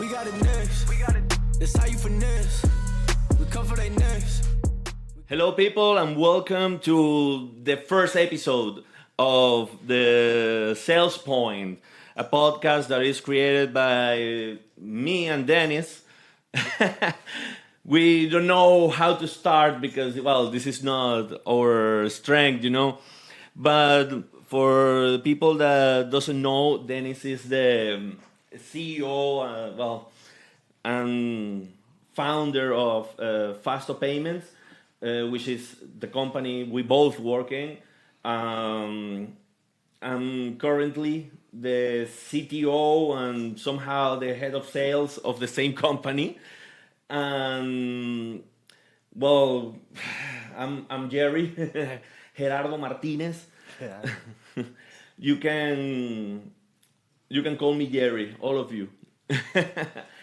We got it next. That's how you finesse. We come for they next. Hello, people, and welcome to the first episode of the Sales Point, a podcast that is created by me and Dennis. We don't know how to start because, well, this is not our strength, But for the people that doesn't know, Dennis is the CEO, and founder of Fasto Payments, which is the company we both work in. I'm currently the CTO and somehow the head of sales of the same company. And well, I'm Gerry, Gerardo Martinez. Yeah. You can call me Gerry, all of you.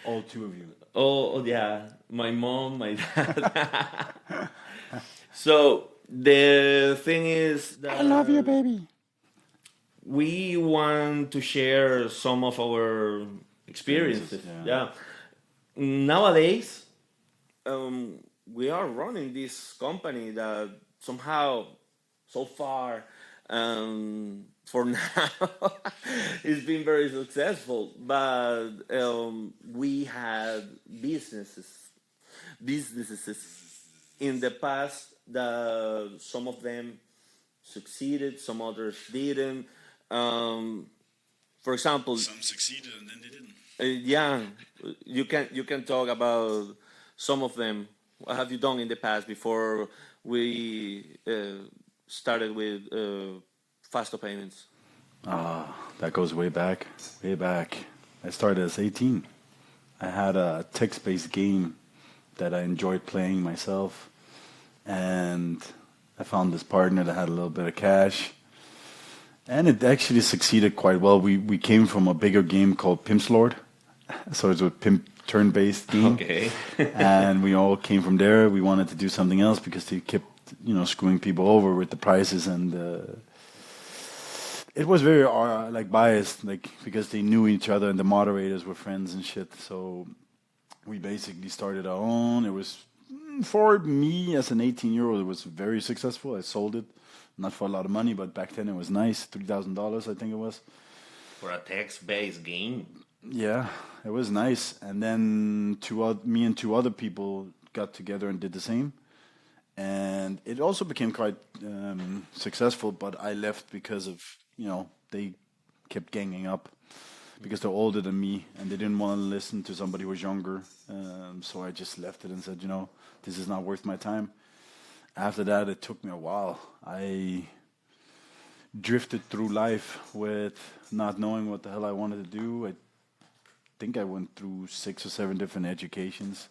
All two of you. Oh yeah, my mom, my dad. So the thing is that I love you, baby. we want to share some of our experiences. Yeah. Nowadays, we are running this company that somehow, so far, for now, it's been very successful. But we had businesses in the past that some of them succeeded, some others didn't. For example, some succeeded and then they didn't. Yeah, you can talk about some of them. What have you done in the past before we started with Fasto Payments? That goes way back, way back. I started as 18. I had a text-based game that I enjoyed playing myself, and I found this partner that had a little bit of cash, and it actually succeeded quite well. We came from a bigger game called Pimp's Lord, so it's a pimp turn-based game. Okay. And we all came from there. We wanted to do something else because they kept, screwing people over with the prices, and it was very biased, because they knew each other and the moderators were friends and shit. So we basically started our own. It was, for me as an 18-year-old, it was very successful. I sold it, not for a lot of money, but back then it was nice, $3,000 I think it was. For a text-based game? Yeah, it was nice. And then me and two other people got together and did the same. And it also became quite successful, but I left because of, they kept ganging up because they're older than me and they didn't want to listen to somebody who was younger. So I just left it and said, this is not worth my time. After that, it took me a while. I drifted through life with not knowing what the hell I wanted to do. I think I went through 6 or 7 different educations.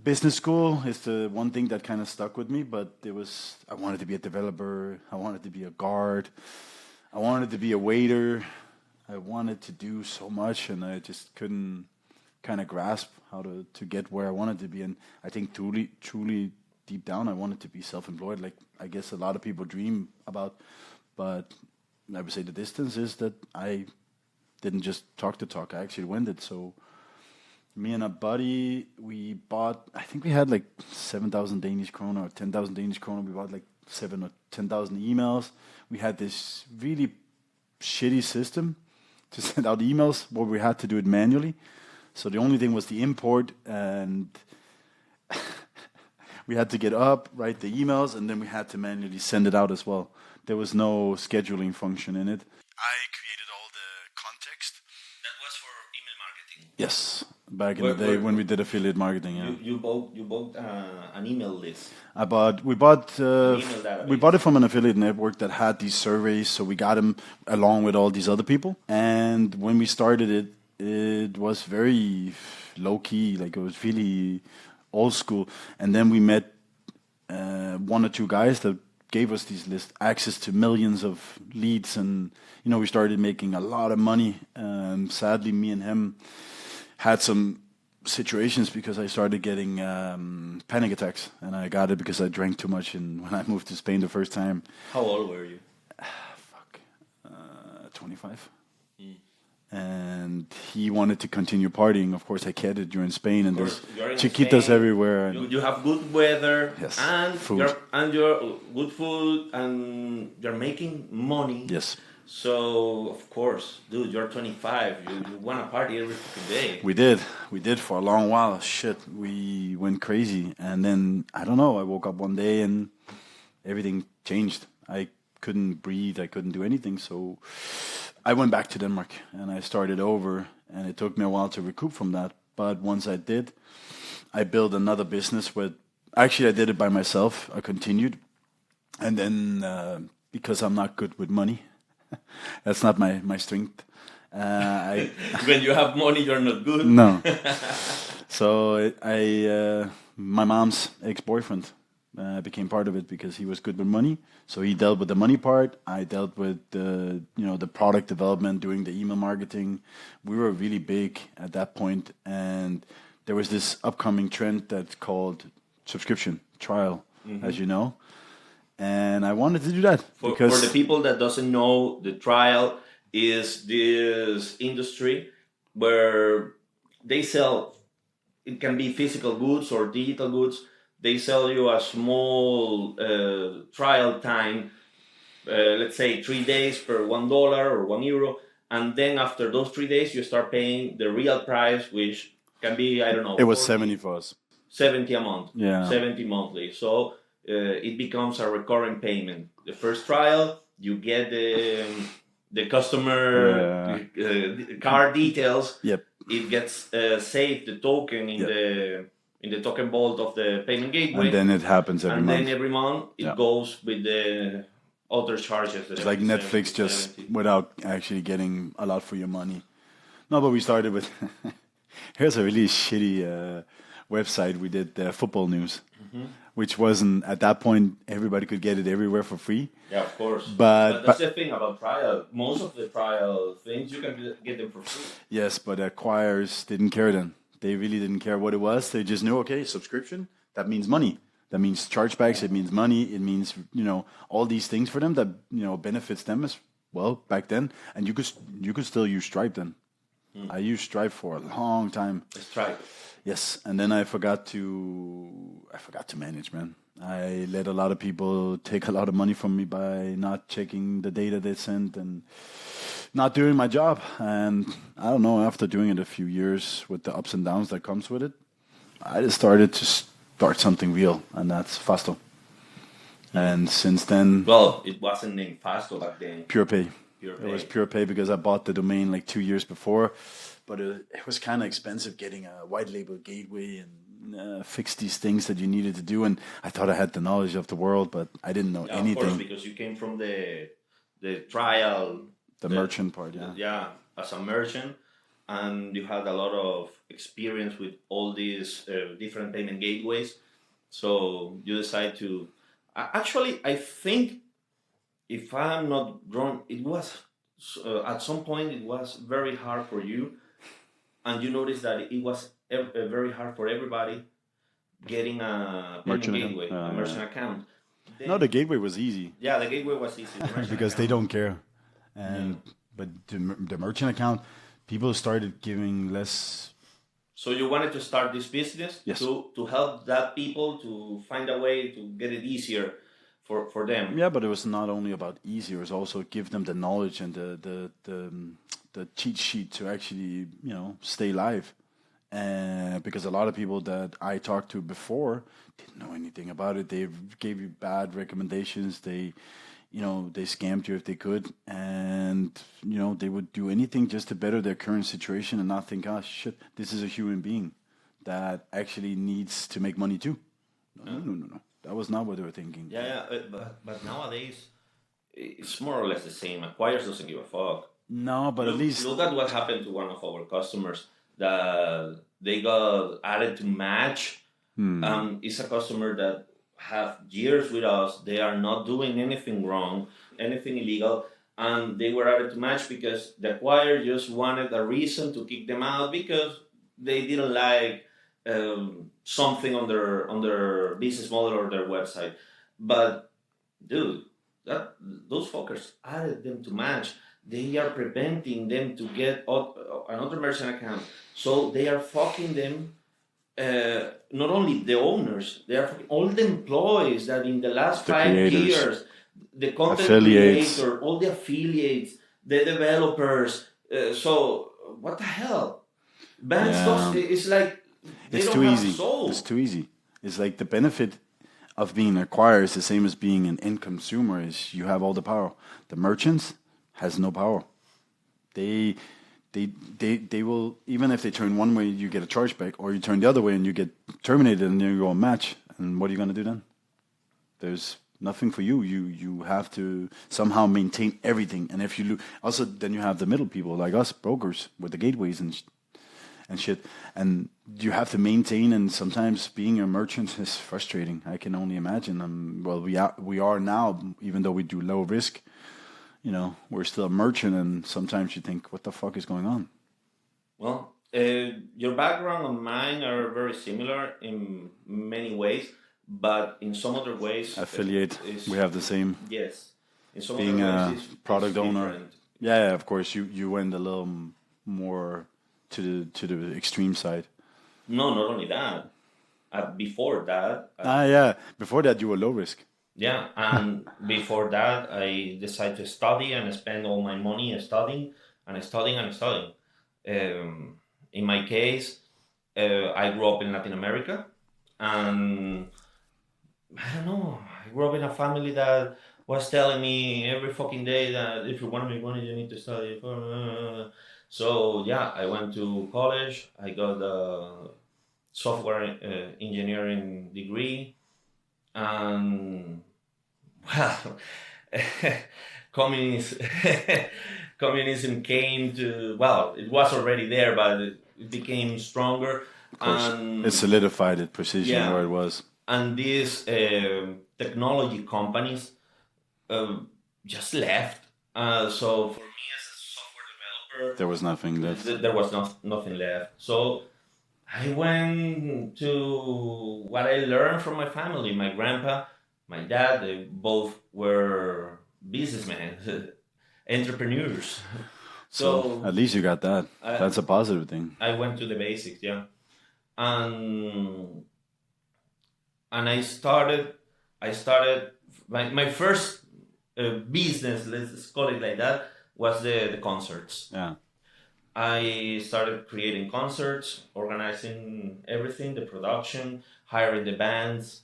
Business school is the one thing that kind of stuck with me, but I wanted to be a developer, I wanted to be a guard, I wanted to be a waiter, I wanted to do so much, and I just couldn't kind of grasp how to get where I wanted to be. And I think truly deep down, I wanted to be self-employed, like I guess a lot of people dream about, but I would say the distance is that I didn't just talk the talk, I actually went it. So me and a buddy, we bought, I think we had like 7,000 Danish kroner or 10,000 Danish kroner. We bought like 7 or 10,000 emails. We had this really shitty system to send out emails where we had to do it manually. So the only thing was the import, and we had to get up, write the emails, and then we had to manually send it out as well. There was no scheduling function in it. I created all the context. That was for email marketing. Yes. Back in the day when we did affiliate marketing, yeah. You bought an email list. We bought it from an affiliate network that had these surveys, so we got them along with all these other people. And when we started it, it was very low key, like it was really old school. And then we met 1 or 2 guys that gave us these lists, access to millions of leads, and we started making a lot of money. Sadly, me and him had some situations because I started getting panic attacks, and I got it because I drank too much when I moved to Spain the first time. How old were you? 25. And he wanted to continue partying. Of course, I can't. You're in Spain, and there's You're in chiquitas Spain, everywhere. And you have good weather, Yes, and food. you're good food, and you're making money. yes, So of course, dude, you're 25. You want to party every fucking day. we did for a long while. Shit, we went crazy, and then I don't know. I woke up one day and everything changed. I couldn't breathe. I couldn't do anything. So I went back to Denmark and I started over. And it took me a while to recoup from that. But once I did, I built another business with. Actually, I did it by myself. I continued, and then because I'm not good with money, that's not my strength. When you have money, you're not good. No. So my mom's ex-boyfriend became part of it because he was good with money. So he dealt with the money part. I dealt with the product development, doing the email marketing. We were really big at that point, and there was this upcoming trend that's called subscription trial, as you know. And I wanted to do that For because the people that doesn't know, the trial is this industry where they sell. It can be physical goods or digital goods. They sell you a small trial time, let's say 3 days per $1 or €1, and then after those 3 days you start paying the real price, which can be, I don't know. it was 40, 70 for us. 70 a month. Yeah. 70 monthly. So it becomes a recurring payment. The first trial, you get the customer card details. Yep. It gets saved, the token in the token vault of the payment gateway. And then it happens every month. And then every month it goes with the other charges. It's like Netflix, just without actually getting a lot for your money. No, but we started with. Here's a really shitty website. We did football news, which wasn't at that point. Everybody could get it everywhere for free. Yeah, of course. But that's the thing about trial. Most of the trial things you can get them for free. Yes, but acquirers didn't care then. They really didn't care what it was. They just knew, okay, subscription, that means money. That means chargebacks. It means money. It means, all these things for them that, benefits them as well back then. And you could still use Stripe then. I used Stripe for a long time. Stripe. Yes, and then I forgot to manage, man. I let a lot of people take a lot of money from me by not checking the data they sent and not doing my job. And I don't know, after doing it a few years with the ups and downs that comes with it, I just started to start something real, and that's Fasto. And since then... Well, it wasn't named Fasto back then. Pure Pay. Pure It Pay. was Pure Pay because I bought the domain like 2 years before, but it was kind of expensive getting a white label gateway and fix these things that you needed to do. And I thought I had the knowledge of the world, but I didn't know anything. Of course, because you came from the trial. The merchant part, yeah. Yeah, as a merchant, and you had a lot of experience with all these different payment gateways. So you decide to... Actually, I think, if I'm not wrong, it was at some point it was very hard for you, and you noticed that it was very hard for everybody getting a Merchant gateway, account. a merchant account. Then, No, the gateway was easy yeah, the gateway was easy the merchant because they account. don't care. And but the merchant account, people started giving less. So you wanted to start this business Yes. to help that people to find a way to get it easier for them. Yeah, but it was not only about easy; it was also give them the knowledge and the cheat sheet to actually stay live. Because a lot of people that I talked to before didn't know anything about it. They gave you bad recommendations. They scammed you if they could, and they would do anything just to better their current situation and not think, oh shit, this is a human being that actually needs to make money too. No. That was not what they were thinking. Yeah, but nowadays it's more or less the same. Acquirers doesn't give a fuck. No, but at least Look at what happened to one of our customers. That they got added to Match. It's a customer that have years with us. They are not doing anything wrong, anything illegal, and they were added to Match because the acquirer just wanted a reason to kick them out because they didn't like something on their business model or their website. But dude, those fuckers added them to Match. they are preventing them to get another merchant account. So they are fucking them. Not only the owners, they are fucking all the employees that in the last The 5 creators. years, the content Affiliates. creator, all the affiliates, the developers. So what the hell? Banks, it's like they It's don't too have easy. soul. It's too easy. It's like the benefit of being an acquirer is the same as being an end consumer. Is you have all the power. The merchants has no power. They will, even if they turn one way, you get a chargeback, or you turn the other way and you get terminated, and then you go a match. And what are you going to do then? There's nothing for you. You have to somehow maintain everything. And if you lose, also then you have the middle people like us, brokers with the gateways and shit. And you have to maintain. And sometimes being a merchant is frustrating. I can only imagine. Well, we are now, even though we do low risk. You know, we're still a merchant, and sometimes you think, what the fuck is going on? Well, your background and mine are very similar in many ways, but in some other ways... Affiliate, we have the same. Yes. In some being other a ways, product owner. different. Yeah, of course, you went a little more to the extreme side. No, not only that. Before that... Before that, you were low risk. Yeah, and before that, I decided to study and spend all my money studying. In my case, I grew up in Latin America, and I don't know, I grew up in a family that was telling me every fucking day that if you want to make money, you need to study. So yeah, I went to college. I got a software engineering degree, and well, communism came to, well, it was already there, but it became stronger. Of course, and it solidified its position where it was. And these technology companies just left. So for me as a software developer, there was nothing left. There was nothing left. So I went to what I learned from my family. My grandpa, my dad, they both were businessmen, entrepreneurs. So at least you got that. That's a positive thing. I went to the basics, yeah. And I started my first business, let's call it like that, was the concerts. Yeah. I started creating concerts, organizing everything, the production, hiring the bands,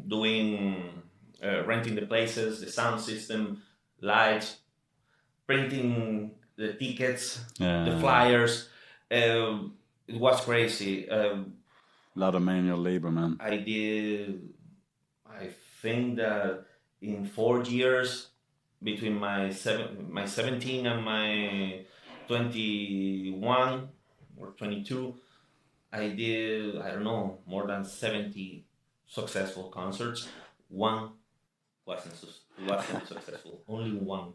doing renting the places, the sound system, lights, printing the tickets, the flyers. It was crazy. A lot of manual labor, man. I think that in 4 years, between my 17 and my 21 or 22, I did, I don't know, more than 70 successful concerts. One wasn't successful, only one.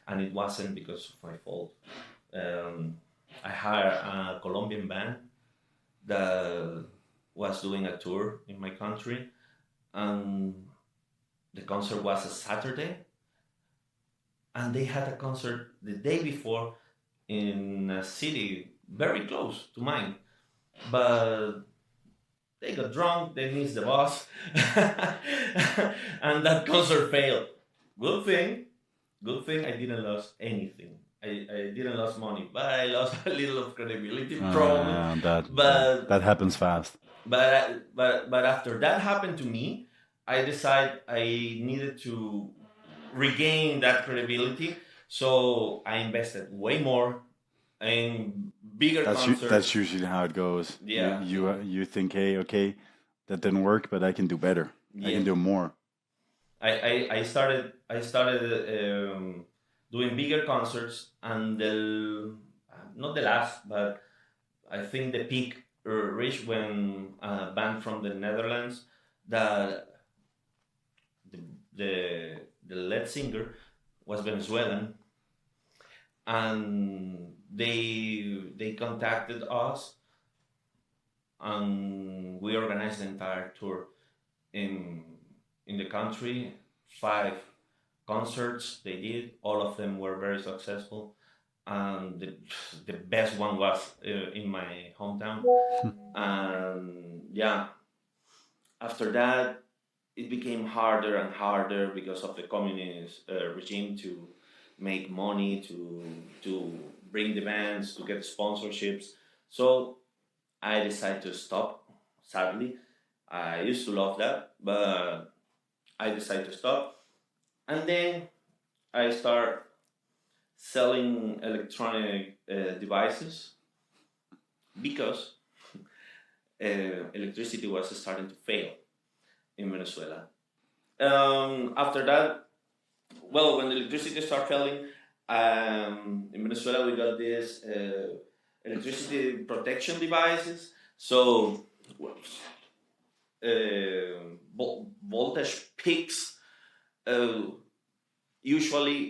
And it wasn't because of my fault. I hired a Colombian band that was doing a tour in my country, and the concert was a Saturday, and they had a concert the day before in a city very close to mine, but they got drunk, they missed the bus, and that concert failed. Good thing I didn't lose anything. I didn't lose money, but I lost a little of credibility, probably. That happens fast. But after that happened to me, I decided I needed to regain that credibility. So I invested way more in bigger concerts. That's usually how it goes. Yeah. You think, hey, okay, that didn't work, but I can do better. Yeah. I can do more. I started doing bigger concerts, and not the last, but I think the peak reached when a band from the Netherlands, the lead singer was Venezuelan, and they contacted us, and we organized the entire tour in the country, 5 concerts they did. All of them were very successful. And the best one was in my hometown. And yeah, after that, it became harder and harder because of the communist regime to make money, to bring the bands, to get sponsorships. So I decided to stop. Sadly, I used to love that, but I decided to stop. And then I start selling electronic devices because electricity was starting to fail in Venezuela. After that, well, when the electricity started failing, in Venezuela we got this electricity protection devices. So voltage peaks usually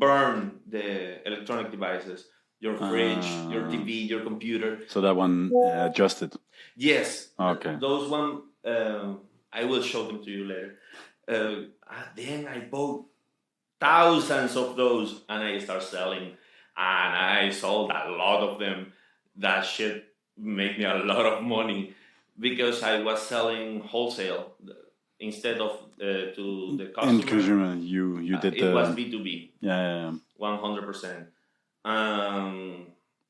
burn the electronic devices, your fridge, your TV, your computer. So that one adjusted. Yes. Okay. Those one, I will show them to you later. Then I bought thousands of those and I start selling, and I sold a lot of them. That shit made me a lot of money because I was selling wholesale instead of to the customer. End consumer, you did it was B2B. Yeah. 100%.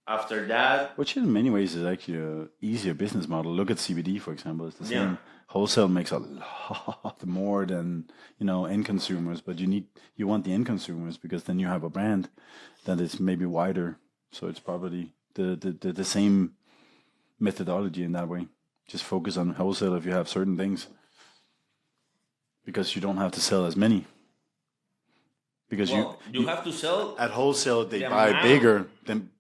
After that, which in many ways is actually a easier business model. Look at CBD, for example. It's the same. Yeah. Wholesale makes a lot more than end consumers, but you want the end consumers because then you have a brand that is maybe wider. So it's probably the same methodology in that way. Just focus on wholesale if you have certain things, because you don't have to sell as many. Because you have to sell at wholesale. They the buy amount. bigger,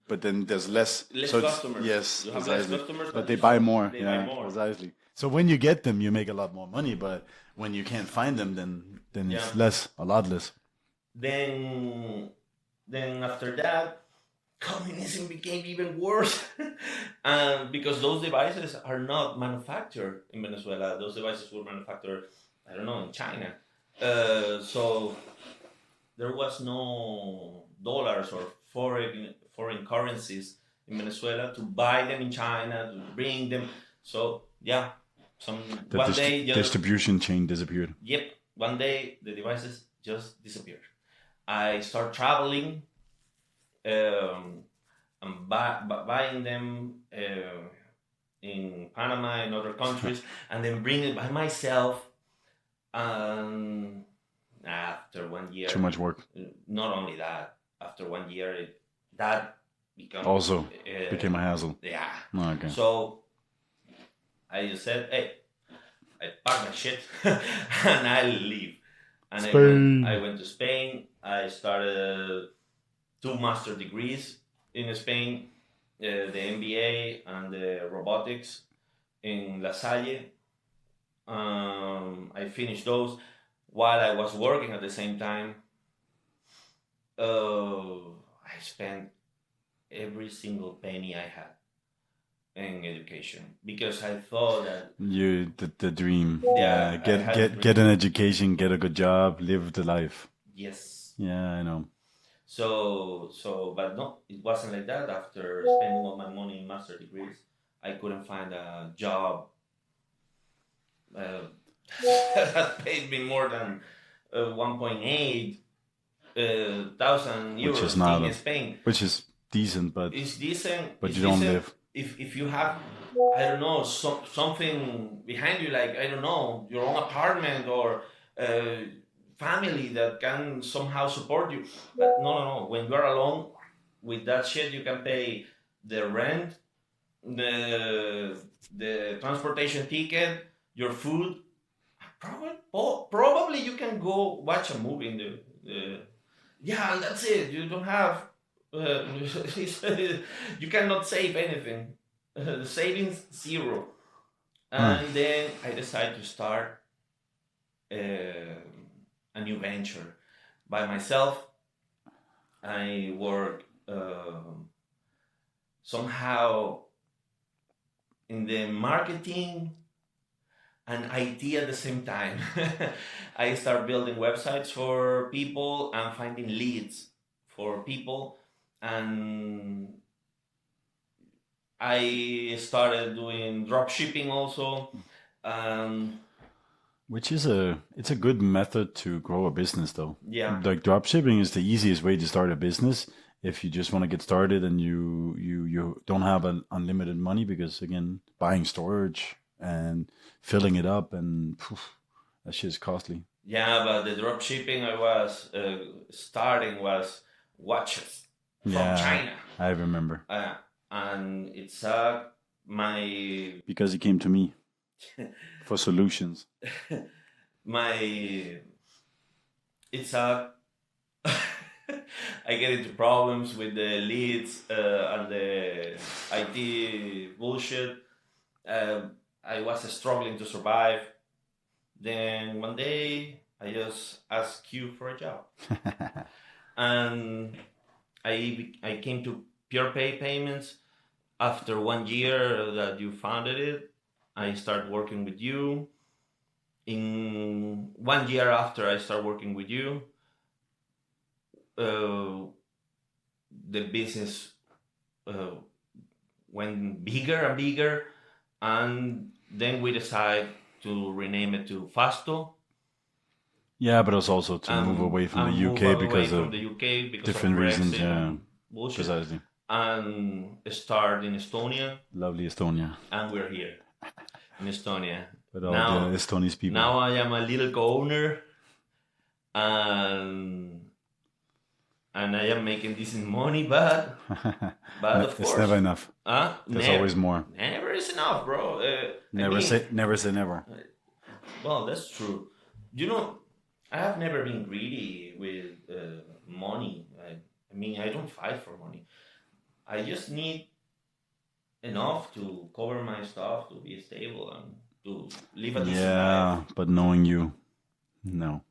but then there's less customers. Yes, You have precisely. less customers, but they buy more. They buy more. Precisely. So when you get them, you make a lot more money. But when you can't find them, then it's less, a lot less. Then after that, communism became even worse, because those devices are not manufactured in Venezuela. Those devices were manufactured, I don't know, in China. So there was no dollars or foreign currencies in Venezuela to buy them in China, to bring them. So yeah, one day distribution chain disappeared. Yep, one day the devices just disappeared. I start traveling and buying them in Panama and other countries, and then bring it by myself. And after 1 year, Too much work. Not only that, after 1 year, that became a hassle. Yeah. Oh, okay. So I just said, hey, I pack my shit and I leave. And I went to Spain. I started 2 master degrees in Spain, the MBA and the robotics in La Salle. I finished those while I was working at the same time. I spent every single penny I had in education because I thought that the dream. Yeah, get an education, get a good job, live the life. Yes. Yeah, I know. So, but no, it wasn't like that. After spending all my money in master degrees, I couldn't find a job that paid me more than 1.8 thousand euros in Spain. Which is decent, but it's decent. But you don't live. If you have, I don't know, something behind you, like, I don't know, your own apartment or family that can somehow support you. But no. When you are alone with that shit, you can pay the rent, the transportation ticket, your food. Probably you can go watch a movie in the yeah, and that's it. You don't have. You cannot save anything. Savings 0. And then I decided to start a new venture by myself. I work somehow in the marketing and IT at the same time. I start building websites for people and finding leads for people, and I started doing drop shipping also. Um, Which is it's a good method to grow a business though. yeah, Like dropshipping is the easiest way to start a business if you just want to get started and you don't have an unlimited money because again, buying storage and filling it up and that shit is costly. yeah, but the drop shipping I was starting was watches from Yeah, China, I remember uh, and it's my because he came to me for solutions. my it's I get into problems with the leads and the IT bullshit. I was struggling to survive. Then one day I just asked you for a job, and I came to pure pay payments after 1 year that you founded it. I started working with you. In 1 year after I started working with you, uh, the business uh, went bigger and bigger, and then we decided to rename it to Fasto. Yeah, but it's also to move away from the Move UK away because from of the UK because different of reasons. Brexit Yeah, and bullshit, precisely. and start in Estonia, Lovely Estonia and we're here in Estonia. with all Now, the Estonian people. now I am a little co-owner, and I am making decent money, but of It's course, never enough. There's never, always more. never is enough, bro. Never say never. Well, that's true. You know, I have never been greedy with money. I mean, I don't fight for money. I just need enough to cover my stuff, to be stable, and to live a decent Yeah, life. but knowing you, no.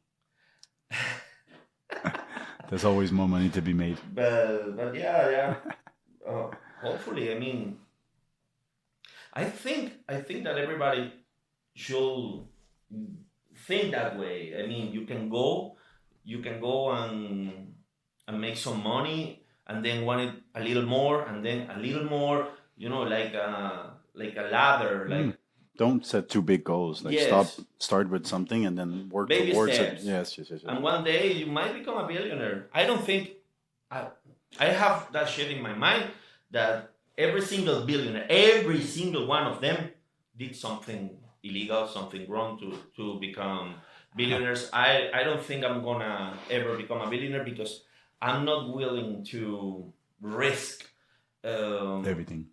There's always more money to be made. But yeah. Hopefully, I mean, I think that everybody should think that way. I mean, you can go and make some money, and then want it a little more, and then a little more. You know, like a ladder, like Don't set too big goals. Like yes, start with something and then work baby towards it. steps. Yes. And one day you might become a billionaire. I don't think I, I have that shit in my mind that every single billionaire, every single one of them, did something illegal, something wrong to become billionaires. I don't think I'm gonna ever become a billionaire because I'm not willing to risk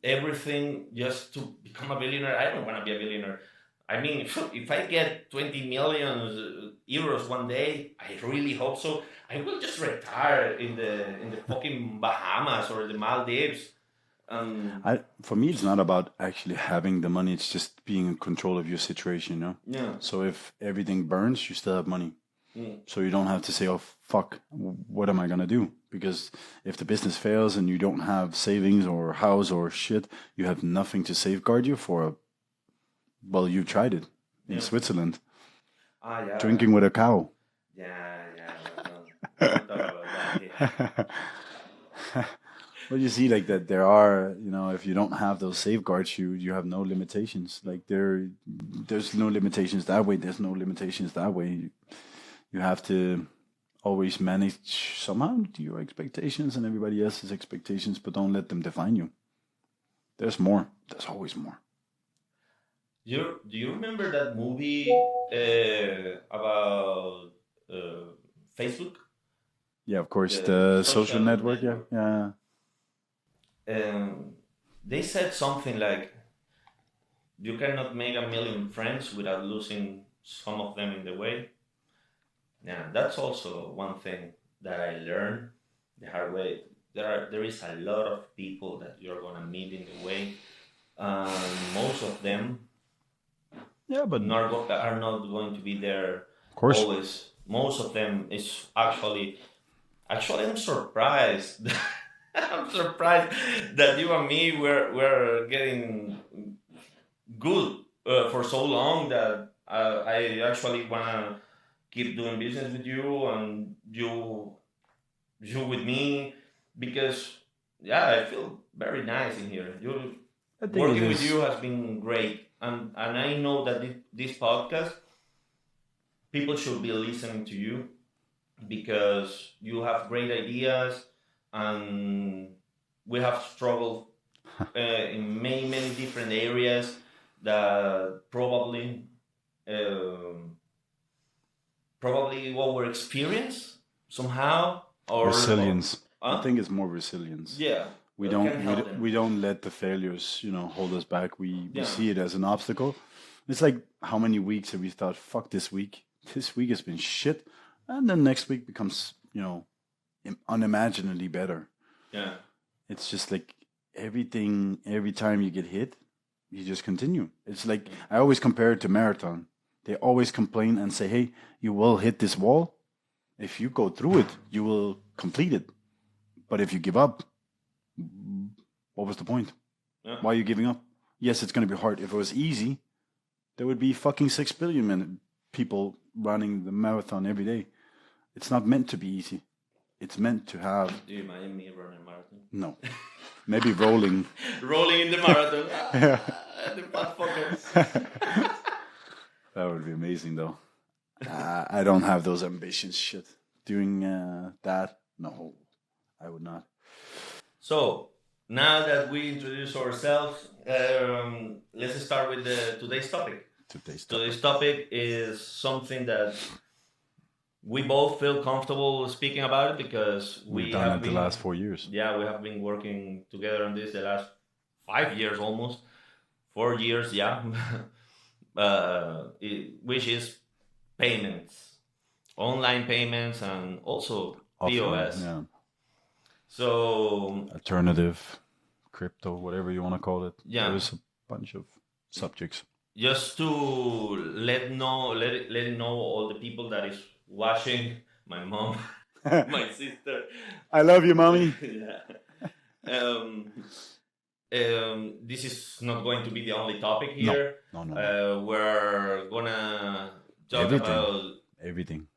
everything just to become a billionaire. I don't want to be a billionaire. I mean, if I get 20 million euros one day, I really hope so. I will just retire in the fucking Bahamas or the Maldives. For me, it's not about actually having the money. It's just being in control of your situation. You know. Yeah. So if everything burns, you still have money. So you don't have to say, "Oh fuck, what am I gonna do?" Because if the business fails and you don't have savings or house or shit, you have nothing to safeguard you for. Well, you tried it in Switzerland, Yeah. drinking with a cow. Yeah. Don't talk about that. Yeah. Well, you see, like that, there are, if you don't have those safeguards, you have no limitations. Like there's no limitations that way. There's no limitations that way. You have to always manage somehow your expectations and everybody else's expectations, but don't let them define you. There's more. There's always more. Do you remember that movie about Facebook? Yeah, of course, the social network. Yeah. They said something like, "You cannot make a million friends without losing some of them in the way." Yeah, that's also one thing that I learned the hard way. There is a lot of people that you're gonna meet in the way. Most of them are not going to be there always. Most of them is actually I'm surprised. I'm surprised that you and me were getting good for so long that I actually wanna keep doing business with you and you with me because yeah, I feel very nice in here. You I think it working with is. you has been great, and I know that this podcast people should be listening to you because you have great ideas and we have struggled in many different areas that um, probably our experience somehow Resilience. I huh? think it's more resilience. Yeah, We can help them. we don't let the failures, hold us back. We Yeah, see it as an obstacle. It's like how many weeks have we thought, fuck this week? This week has been shit. And then next week becomes, unimaginably better. yeah, It's just like everything, every time you get hit, you just continue. It's like I always compare it to marathon. They always complain and say, hey, you will hit this wall. If you go through it, you will complete it. But if you give up, what was the point? yeah. Why are you giving up? Yes, it's going to be hard. If it was easy, there would be fucking 6 billion people running the marathon every day. It's not meant to be easy. It's meant to have Do you imagine me running a marathon? no, maybe rolling. Rolling in the marathon. Yeah. The fat fucker. That would be amazing, though. I don't have those ambitions. Shit, doing that? No, I would not. So now that we introduce ourselves, let's start with today's topic. Today's topic is something that we both feel comfortable speaking about it because We've done it the last 4 years. yeah, we have been working together on this the last 5 years almost, 4 years, yeah, which is payments, online payments, and also Offline, POS. yeah. So Alternative, crypto, whatever you want to call it. Yeah. There's a bunch of subjects. just to let it know all the people that is watching, my mom, my sister. I love you, mommy. Yeah. This is not going to be the only topic here. No. We're gonna talk Everything. about Everything.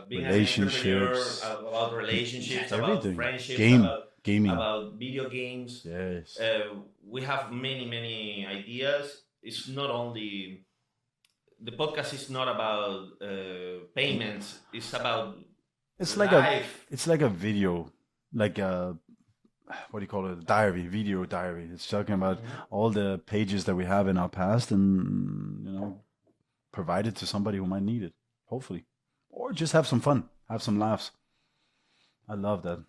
being Relationships. an entrepreneur, about relationships, Everything. about friendships, Gaming. about video games. Yes. We have many ideas. It's not only the podcast is not about payments. It's about It's like life. it's like a video, like a what do you call it? A video diary. It's talking about all the pages that we have in our past, and provide it to somebody who might need it, hopefully, or just have some fun, have some laughs. I love that.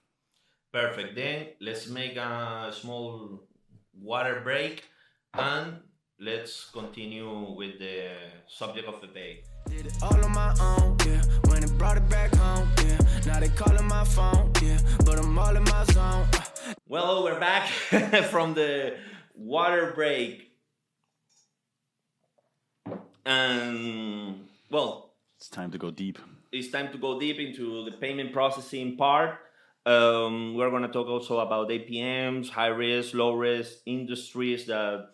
Perfect. Then let's make a small water break and let's continue with the subject of the day. Did it all on my own, yeah. When it brought it back home, yeah. Now they calling my phone, yeah. But I'm all in my zone. Well, we're back from the water break. And well, It's time to go deep. it's time to go deep into the payment processing part. We're going to talk also about APMs, high risk, low risk industries that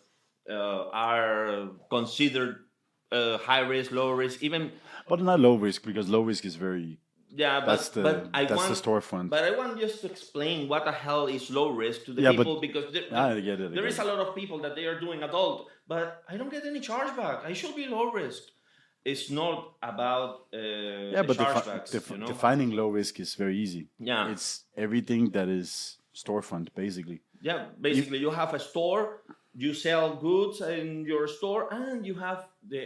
are considered high risk, low risk, even But not low risk, because low risk is very. yeah. That's the but I that's want the storefront. But I want just to explain what the hell is low risk to the Yeah, but- people because I get it. I there get is it. a lot of people that they are doing adult, but I don't get any chargeback. I should be low risk. It's not about Yeah, the but chargebacks. defining low risk is very easy. Yeah. It's everything that is storefront, basically. Yeah, basically you have a store, you sell goods in your store, and you have the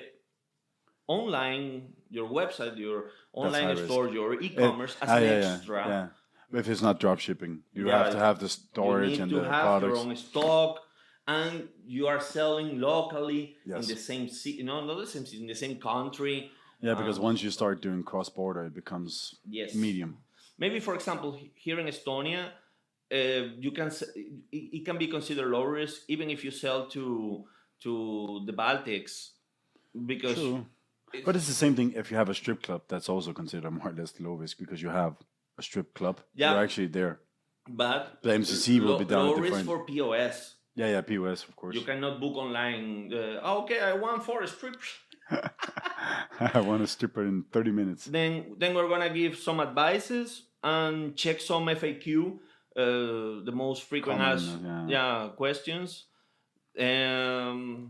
online, your website, your online high risk. store, your e-commerce as Ah, an yeah. extra. Yeah. If it's not drop shipping, you Yeah, have to have the storage you and need the to have your products. own stock, and you are selling locally Yes. in the same city, not the same city, in the same country. Yeah, because once you start doing cross border, it becomes Yes. medium. Maybe, for example, here in Estonia, you can it can be considered low risk even if you sell to the Baltics, because True. But it's the same thing if you have a strip club. That's also considered more or less low risk because you have a strip club. Yeah. You're actually there. but The MCC will be done low at risk different. for POS. Yeah, POS, of course. You cannot book online. Okay, I want 4 strips. I want a stripper in 30 minutes. Then we're gonna give some advices and check some FAQ, the most frequent Common, asked questions.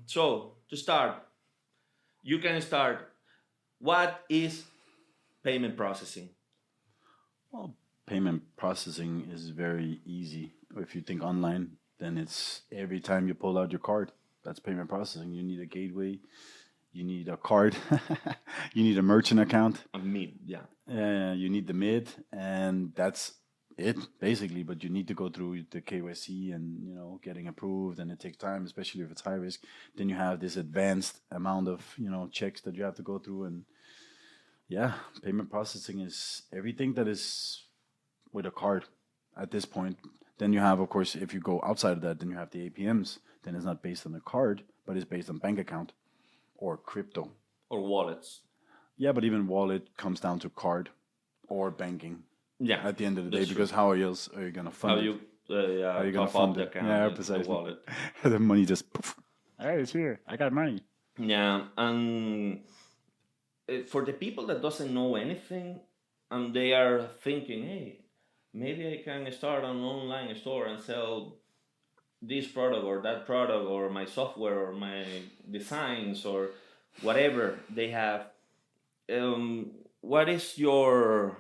So to start, you can start. What is payment processing? Well, payment processing is very easy. If you think online, then it's every time you pull out your card. That's payment processing. You need a gateway. You need a card. You need a merchant account. A mid, yeah. You need the mid, and that's it basically. But you need to go through the KYC and getting approved, and it takes time, especially if it's high risk. Then you have this advanced amount of checks that you have to go through, and yeah, payment processing is everything that is with a card at this point. Then you have, of course, if you go outside of that, then you have the APMs. Then it's not based on a card, but it's based on bank account or crypto. Or wallets. Yeah, but even wallet comes down to card or banking. Yeah. At the end of the day, because how else are you going to fund it? How you going to fund fund the it? account, Yeah, the precisely. wallet. The money just, poof. Hey, it's here. I got money. Yeah, and for the people that doesn't know anything, and they are thinking, hey, maybe I can start an online store and sell this product or that product or my software or my designs or whatever they have. What is your,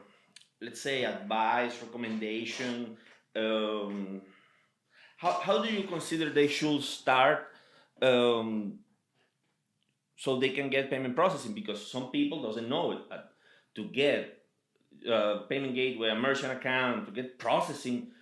let's say, advice, recommendation? How do you consider they should start so they can get payment processing? Because some people doesn't know it. To get payment gateway, a merchant account, to get processing,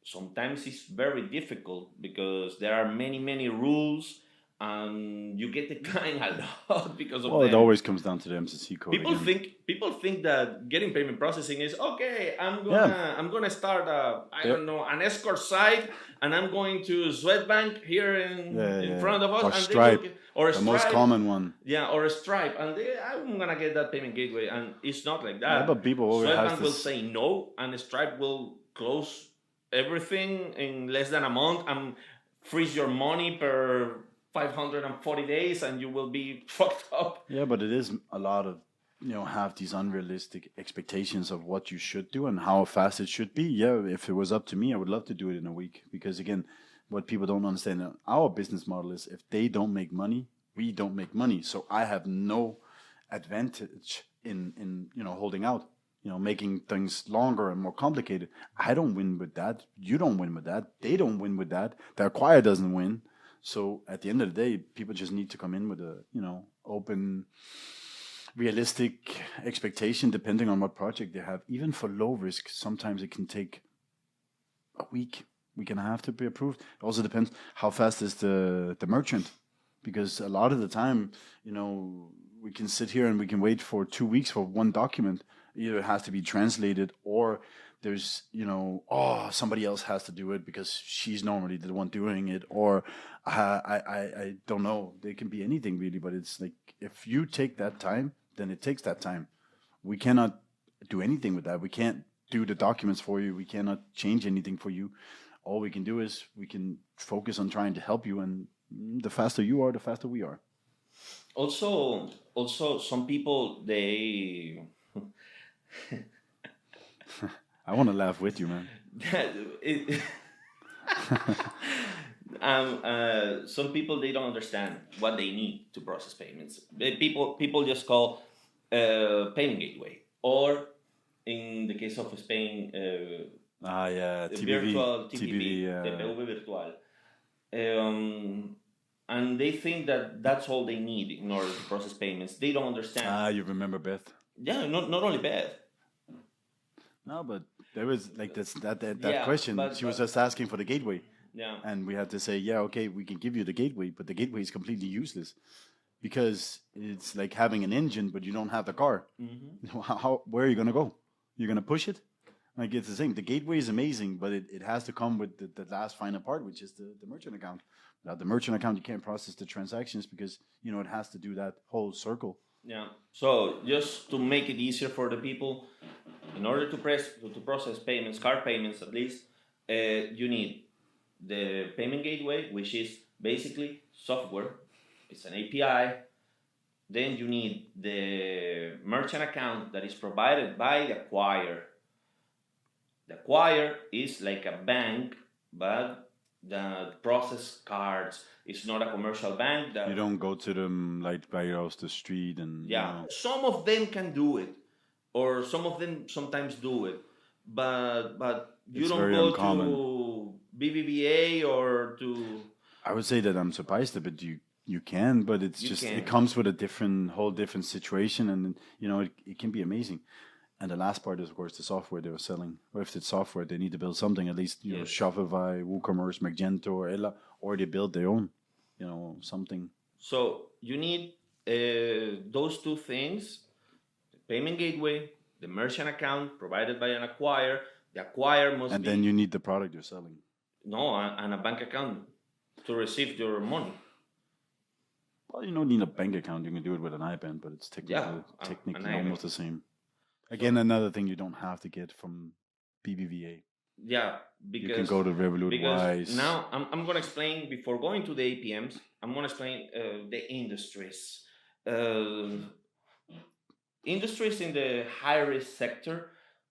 sometimes it's very difficult because there are many rules and you get declined a lot because of Well, them. it always comes down to the MCC code. People think that getting payment processing is okay. I'm gonna start an escort site and I'm going to Swedbank here in front of us Or and Stripe, or the Stripe, most common one. Yeah, or a Stripe, and I'm gonna get that payment gateway, and it's not like that. Yeah, but people always Swedbank has will this. say no, and Stripe will close everything in less than a month and freeze your money per 540 days, and you will be fucked up. Yeah, but it is a lot of have these unrealistic expectations of what you should do and how fast it should be. Yeah, if it was up to me, I would love to do it in a week, because again, what people don't understand, our business model is if they don't make money, we don't make money. So I have no advantage in holding out, making things longer and more complicated. I don't win with that. You don't win with that. They don't win with that. The acquirer doesn't win. So at the end of the day, people just need to come in with a open, realistic expectation, depending on what project they have. Even for low risk, sometimes it can take a week and a half to be approved. It also depends how fast is the merchant, because a lot of the time, we can sit here and we can wait for 2 weeks for one document. Either it has to be translated, or there's somebody else has to do it because she's normally the one doing it, or I don't know. They can be anything really, but it's like if you take that time, then it takes that time. We cannot do anything with that. We can't do the documents for you. We cannot change anything for you. All we can do is we can focus on trying to help you, and the faster you are, the faster we are. Also, some people, they I want to laugh with you, man. Some people, they don't understand what they need to process payments. People just call payment gateway, or in the case of Spain, TPV, virtual TPV, TPV virtual. And they think that that's all they need in order to process payments. They don't understand. You remember Beth? Yeah, not only Beth. No, but there was like that Yeah, question. She was just asking for the gateway. Yeah. And we had to say, yeah, okay, we can give you the gateway, but the gateway is completely useless because it's like having an engine, but you don't have the car. Mm-hmm. Where are you going to go? You're going to push it? Like, it's the same. The gateway is amazing, but it has to come with the last final part, which is the merchant account. Without the merchant account, you can't process the transactions because, it has to do that whole circle. Yeah. So just to make it easier for the people, in order to process payments, card payments at least, you need the payment gateway, which is basically software. It's an API. Then you need the merchant account that is provided by the acquirer. The acquirer is like a bank, but that process cards. It's not a commercial bank. That, You don't go to them like right across the street and yeah, some of them can do it, or some of them sometimes do it, but you It's don't very go uncommon. to BBVA or to. I would say that I'm surprised a bit. You can, but it's You just can. it comes with a whole different situation, and it can be amazing. And the last part is, of course, the software they were selling. Or if it's software, they need to build something. At least Yes. Shopify, WooCommerce, Magento, or Ella, or they build their own. Something. So you need those two things: the payment gateway, the merchant account provided by an acquirer. The acquirer must And be then you need the product you're selling. and a bank account to receive your money. Well, you don't need a bank account. You can do it with an IBAN, but it's technically an IBAN. almost the same. Again, another thing you don't have to get from BBVA. Yeah, because You can go to Revolut, because Wise. now I'm going to explain, before going to the APMs, I'm going to explain the industries. Industries in the high risk sector,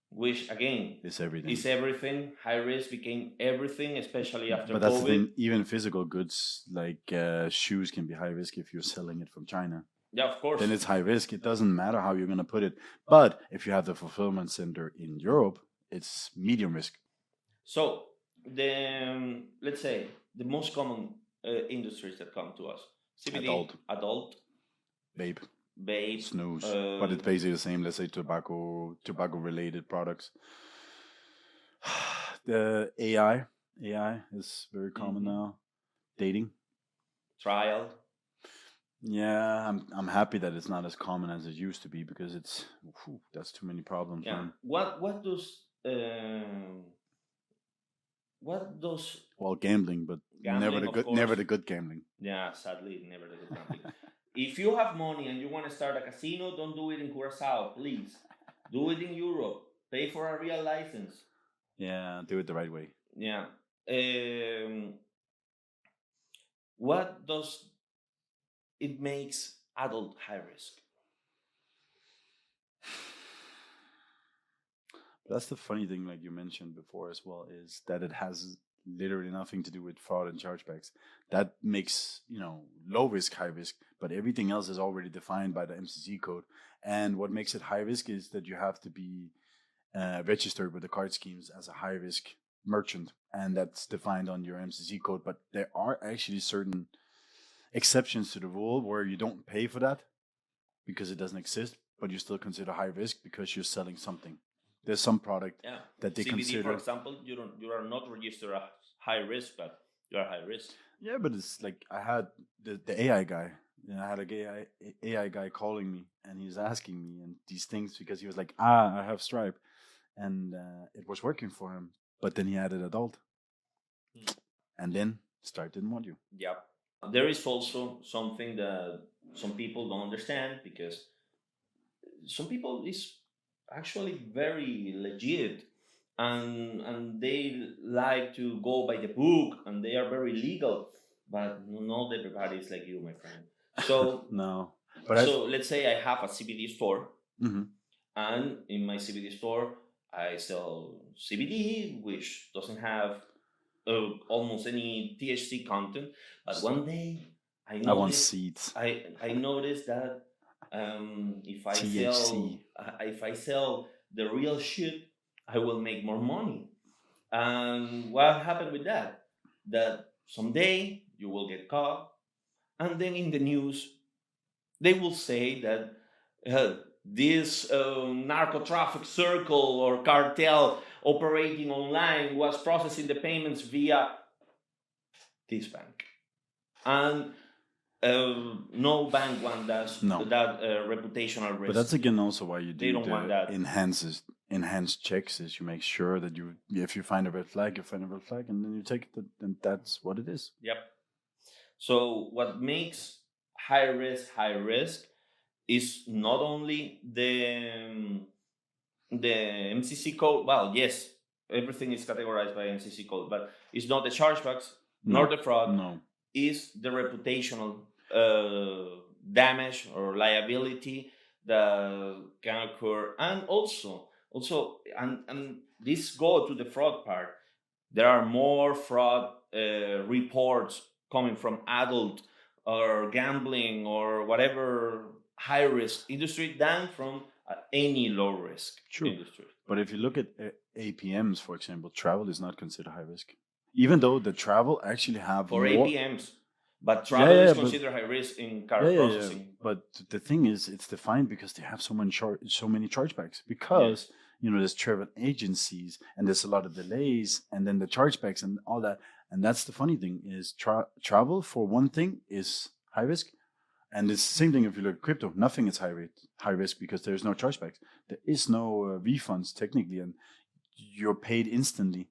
which again It's everything. is everything. High risk became everything, especially after But that's COVID. the thing. Even physical goods like shoes can be high risk if you're selling it from China. Yeah, of course. Then it's high risk. It doesn't matter how you're going to put it. But if you have the fulfillment center in Europe, it's medium risk. So the let's say the most common industries that come to us: CBD, adult, Vape, vape, snooze. But it's basically the same. Let's say tobacco related products. The AI is very common now. Dating. trial. Yeah, I'm happy that it's not as common as it used to be because that's too many problems. Yeah. Man. What does Well, gambling, but Gambling, never the good gambling. Yeah, sadly, never the good gambling. If you have money and you want to start a casino, don't do it in Curacao, please. Do it in Europe. Pay for a real license. Yeah, do it the right way. Yeah. What does it makes adult high risk? That's the funny thing, like you mentioned before as well, is that it has literally nothing to do with fraud and chargebacks. That makes, low risk, high risk, but everything else is already defined by the MCC code. And what makes it high risk is that you have to be registered with the card schemes as a high risk merchant, and that's defined on your MCC code. But there are actually certain exceptions to the rule where you don't pay for that because it doesn't exist, but you still consider high risk because you're selling something. There's some product that they CBD, consider. for example, you are not registered as high risk, but you are high risk. Yeah, but it's like I had the AI guy. I had a AI guy calling me, and he's asking me and these things because he was like, I have Stripe, and it was working for him. But then he added adult, and then Stripe didn't want you. Yeah. There is also something that some people don't understand, because some people is actually very legit, and they like to go by the book, and they are very legal, but not everybody is like you, my friend. So No, let's say I have a CBD store, and in my CBD store I sell CBD, which doesn't have almost any THC content. But one day I want seeds. I noticed that if I sell the real shit, I will make more money. And what happened with that? That someday you will get caught, and then in the news they will say that this narco traffic circle or cartel operating online was processing the payments via this bank. And no bank wants that reputational risk. But that's again also why you do They don't want that. enhanced checks. Is you make sure that if you find a red flag, you find a red flag, and then you take it, and that's what it is. Yep. So what makes high risk is not only the MCC code. Well, yes, everything is categorized by NCC code, but it's not the chargebacks nor the fraud. No. Is the reputational damage or liability that can occur, and also and this go to the fraud part. There are more fraud reports coming from adult or gambling or whatever high risk industry than from any low risk industry. But if you look at APMs, for example, travel is not considered high risk, even though the travel actually have for more... APMs. But travel is considered high risk in car processing. Yeah. But the thing is, it's defined because they have so many chargebacks. Because there's travel agencies and there's a lot of delays, and then the chargebacks and all that. And that's the funny thing is travel for one thing is high risk, and it's the same thing if you look at crypto. Nothing is high risk because there's no chargebacks. There is no refunds technically, and you're paid instantly.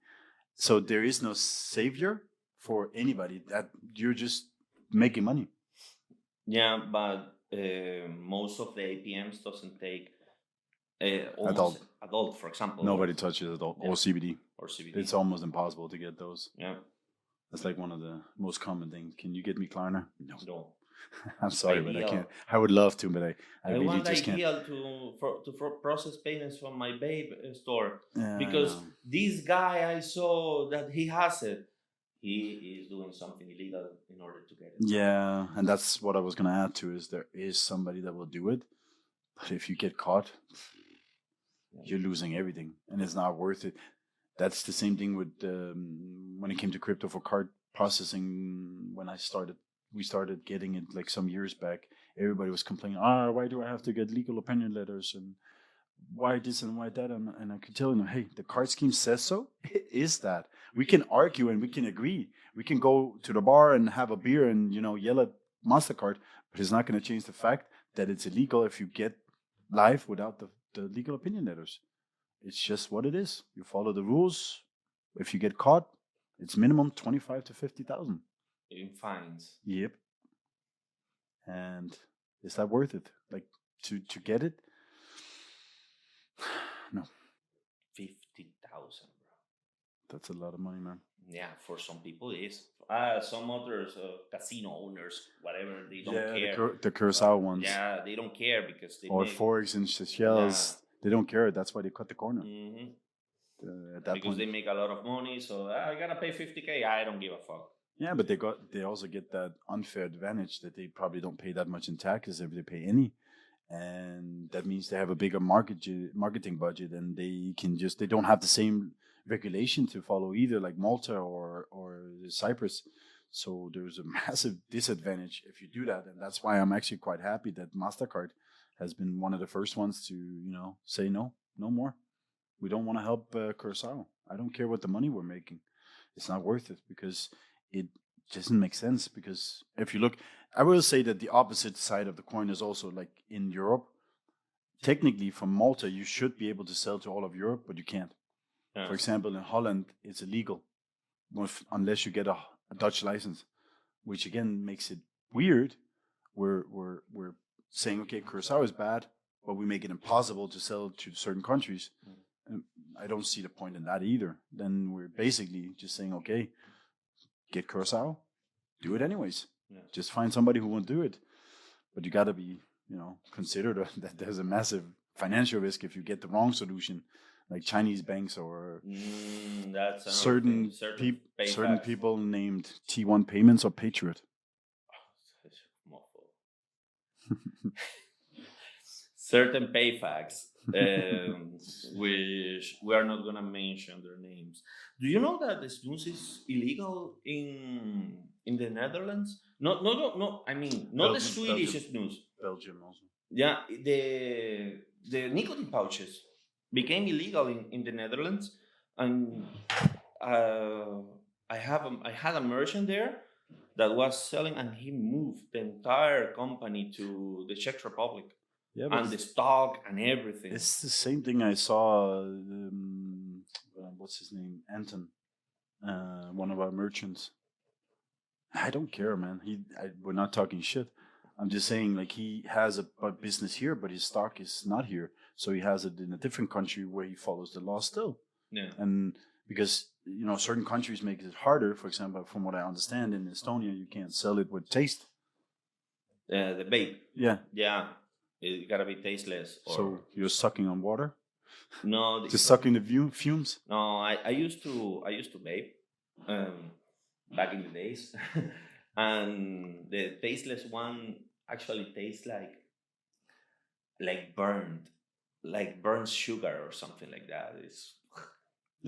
So there is no savior for anybody. That you're just making money. Yeah, but most of the APMs doesn't take adult, for example. Nobody touches adult or CBD. Or CBD. It's almost impossible to get those. Yeah. That's like one of the most common things. Can you get me Klarna? No. I'm sorry, but I can't. I would love to, but I really want just can't. Ideal to process payments from my babe store because no. this guy I saw that he has it. He is doing something illegal in order to get it. Yeah, and that's what I was going to add to is there is somebody that will do it, but if you get caught, you're losing everything, and it's not worth it. That's the same thing with when it came to crypto for card processing. When we started getting it like some years back. Everybody was complaining, why do I have to get legal opinion letters and why this and why that? And I could tell them, hey, the card scheme says so. It is that. We can argue and we can agree. We can go to the bar and have a beer and, yell at MasterCard, but it's not going to change the fact that it's illegal if you get live without the legal opinion letters. It's just what it is. You follow the rules. If you get caught, it's minimum 25 to 50,000 in fines. Yep. And is that worth it? Like to get it? No. 50,000, bro. That's a lot of money, man. Yeah, for some people it is. Some others, casino owners, whatever, they don't care. The Curacao ones. Yeah, they don't care because they Forex and Seychelles, they don't care. That's why they cut the corner. Mm-hmm. Because point. They make a lot of money, so I gotta pay 50K. I don't give a fuck. Yeah, but they also get that unfair advantage that they probably don't pay that much in taxes if they pay any. And that means they have a bigger marketing budget, and they don't have the same regulation to follow either, like Malta or Cyprus. So there's a massive disadvantage if you do that, and that's why I'm actually quite happy that MasterCard has been one of the first ones to say no more. We don't want to help Curacao. I don't care what the money we're making. It's not worth it because it doesn't make sense. Because if you look, I will say that the opposite side of the coin is also like in Europe. Technically, from Malta, you should be able to sell to all of Europe, but you can't. Yeah. For example, in Holland, it's illegal unless you get a Dutch license, which again makes it weird. We're saying, okay, Curacao is bad, but we make it impossible to sell to certain countries. And I don't see the point in that either. Then we're basically just saying, okay, get Curacao, do it anyways. Yeah. Just find somebody who won't do it. But you got to be, consider that there's a massive financial risk if you get the wrong solution, like Chinese banks or that's certain people named T1 Payments or Patriot. Certain PayFacs, which we are not going to mention their names. Do you know that the snus is illegal in the Netherlands? No. I mean, not Belgium, the Swedish snus. Belgium also. Yeah, the nicotine pouches became illegal in the Netherlands, and I had a merchant there that was selling, and he moved the entire company to the Czech Republic. Yeah, and the stock and everything. It's the same thing I saw. What's his name? Anton, one of our merchants. I don't care, man. We're not talking shit. I'm just saying, like, he has a business here, but his stock is not here. So he has it in a different country where he follows the law still. Yeah. And because certain countries make it harder. For example, from what I understand, in Estonia you can't sell it with taste. The vape. Yeah. Yeah. It gotta be tasteless. Or So you're sucking on water. no, Just sucking the fumes. No, I used to vape back in the days, and the tasteless one actually tastes like burned sugar or something like that. It's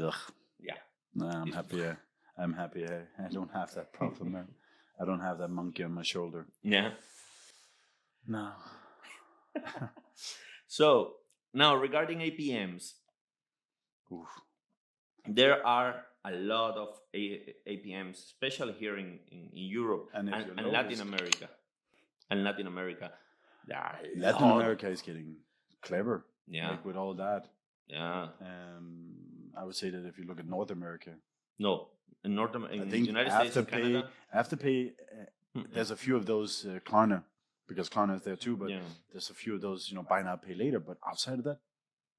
Ugh. yeah. Nah, I'm happy. I'm happy. I don't have that problem, man. I don't have that monkey on my shoulder. Yeah. No. So now regarding APMs, Oof. there are a lot of APMs, especially here in Europe And and, if you're and low Latin risk. America. And Latin America. There are a Latin lot. America is getting clever. Yeah. Like with all that. Yeah. I would say that if you look at North America, No. In I the think United I have States to and pay. Canada. I have to pay. There's a few of those Klarna, because Klarna is there too. But Yeah. there's a few of those, buy now, pay later. But outside of that,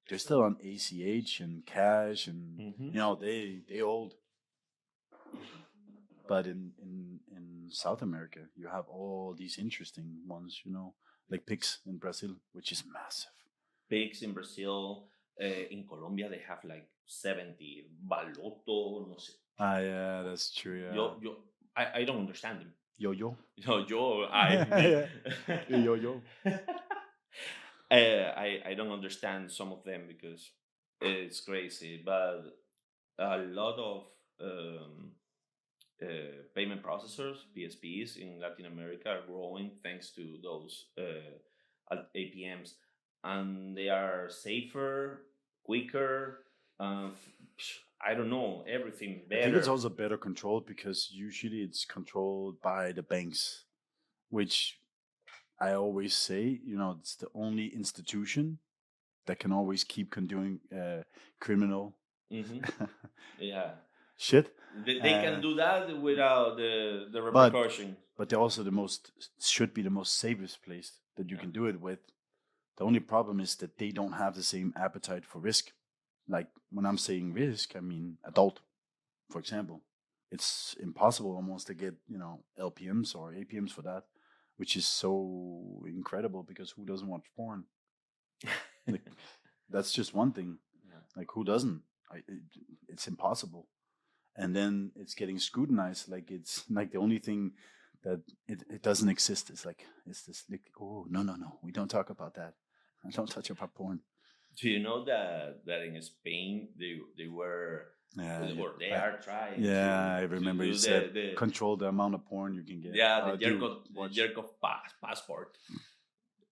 they're still on ACH and cash, and they old. But in South America, you have all these interesting ones, like Pix in Brazil, which is massive. Pigs in Brazil. In Colombia, they have like 70. Baloto, no sé. Ah, yeah, that's true. Yeah. I don't understand them. Yo. Yo. I don't understand some of them because it's crazy, but a lot of payment processors, PSPs in Latin America are growing thanks to those APMs, and they are safer, quicker. I don't know, everything better. I think it's also better controlled because usually it's controlled by the banks, which I always say, it's the only institution that can always keep doing criminal Yeah. shit. They can do that without the repercussion. But they're also should be the most safest place that you can do it with. The only problem is that they don't have the same appetite for risk. Like when I'm saying risk, I mean adult, for example. It's impossible almost to get, LPMs or APMs for that, which is so incredible because who doesn't watch porn? Like, that's just one thing. Yeah. Like who doesn't? It's impossible. And then it's getting scrutinized. Like it's like the only thing that it doesn't exist. It's this like, oh, no. We don't talk about that. I don't touch about porn. Do you know that in Spain they were or they are trying? Yeah, I remember you said control the amount of porn you can get. Yeah, the jerk of passport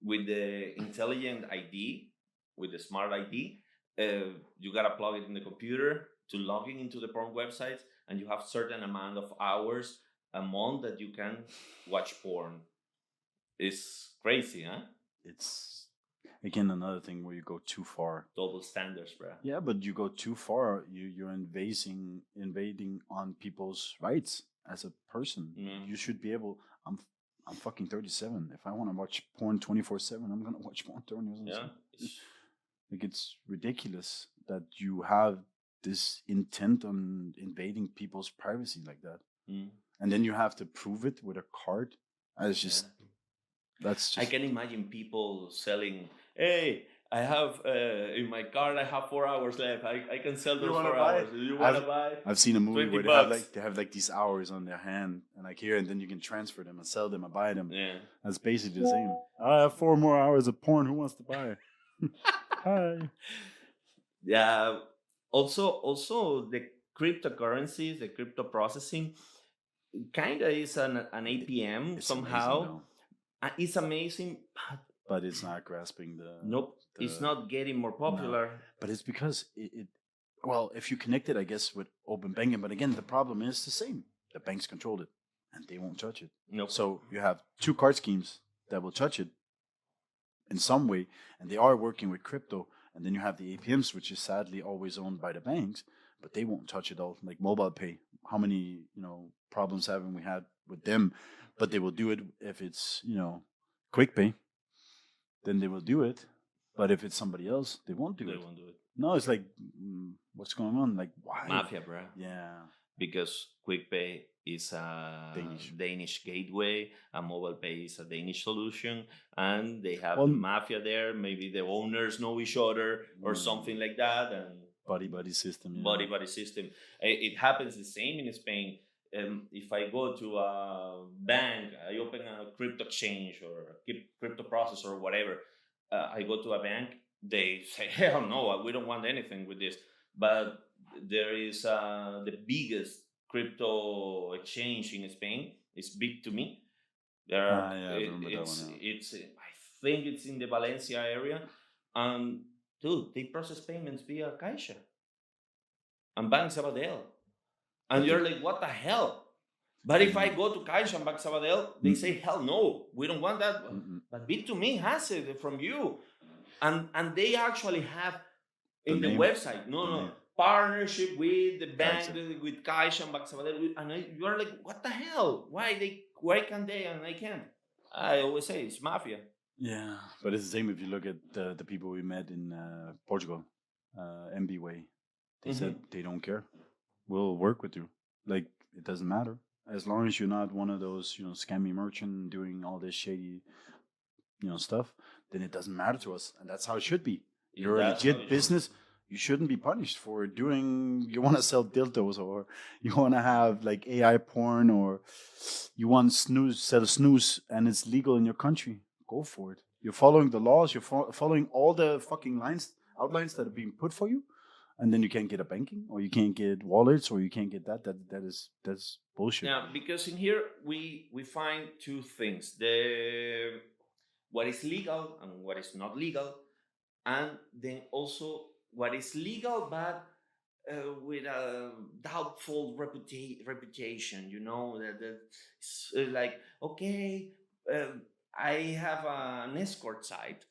with the intelligent ID, with the smart ID. You gotta plug it in the computer to log into the porn websites, and you have certain amount of hours a month that you can watch porn. It's crazy, huh? It's again another thing where you go too far. Double standards, bro. Yeah, but you go too far. You're invading on people's rights as a person. Mm. You should be able. I'm fucking 37. If I want to watch porn 24/7, I'm gonna watch porn 24/7. Yeah. Like it's ridiculous that you have this intent on invading people's privacy like that, and then you have to prove it with a card. That's just. I can imagine people selling. Hey, I have in my card. I have 4 hours left. I can sell those 4 hours. Do you want to buy? I've seen a movie where $20. they have these hours on their hand, and and then you can transfer them and sell them and buy them. Yeah, that's basically the same. I have 4 more hours of porn. Who wants to buy? Hi. Yeah. Also, the cryptocurrencies, the crypto processing, kind of is an APM It's somehow. amazing, It's amazing, but it's not grasping the. Nope, it's not getting more popular. No. But it's because well, if you connect it, I guess, with open banking. But again, the problem is the same. The banks control it, and they won't touch it. Nope. So you have 2 card schemes that will touch it in some way, and they are working with crypto. And then you have the APMs, which is sadly always owned by the banks, but they won't touch it all. Like mobile pay, how many problems haven't we had with them? But they will do it if it's quick pay. Then they will do it. But if it's somebody else, they won't do it. They won't do it. No, it's like, what's going on? Like, why? Mafia, bro. Yeah. Because QuickPay is a Danish gateway, and mobile pay is a Danish solution, and they have the mafia there. Maybe the owners know each other or something like that, and buddy system. Yeah. Buddy system. It happens the same in Spain. If I go to a bank, I open a crypto exchange or a crypto processor or whatever. I go to a bank, they say, hell no, we don't want anything with this. But there is the biggest crypto exchange in Spain. It's big to me. There, it's I think it's in the Valencia area, and dude, they process payments via Caixa and Bank Sabadell, and you're like, what the hell? But if I go to Caixa and Bank Sabadell, they say, hell no, we don't want that. But Bit2Me has it from you, and they actually have in the website, partnership with the bank, with Caixa and Bank Sabadell, and you're like, what the hell? Why can they and I can't? I always say it's mafia. Yeah, but it's the same if you look at the people we met in Portugal, MB Way. They said they don't care. We'll work with you. Like, it doesn't matter. As long as you're not one of those, scammy merchant doing all this shady, stuff, then it doesn't matter to us. And that's how it should be. You're a legit business. You shouldn't be punished for you want to sell dildos, or you want to have like AI porn, or you want sell snooze and it's legal in your country. Go for it. You're following the laws. You're following all the fucking outlines that are being put for you. And then you can't get a banking, or you can't get wallets, or you can't get that. That's bullshit. Yeah, because in here we find two things: what is legal and what is not legal, and then also what is legal but with a doubtful reputation. That's like, okay, I have an escort site.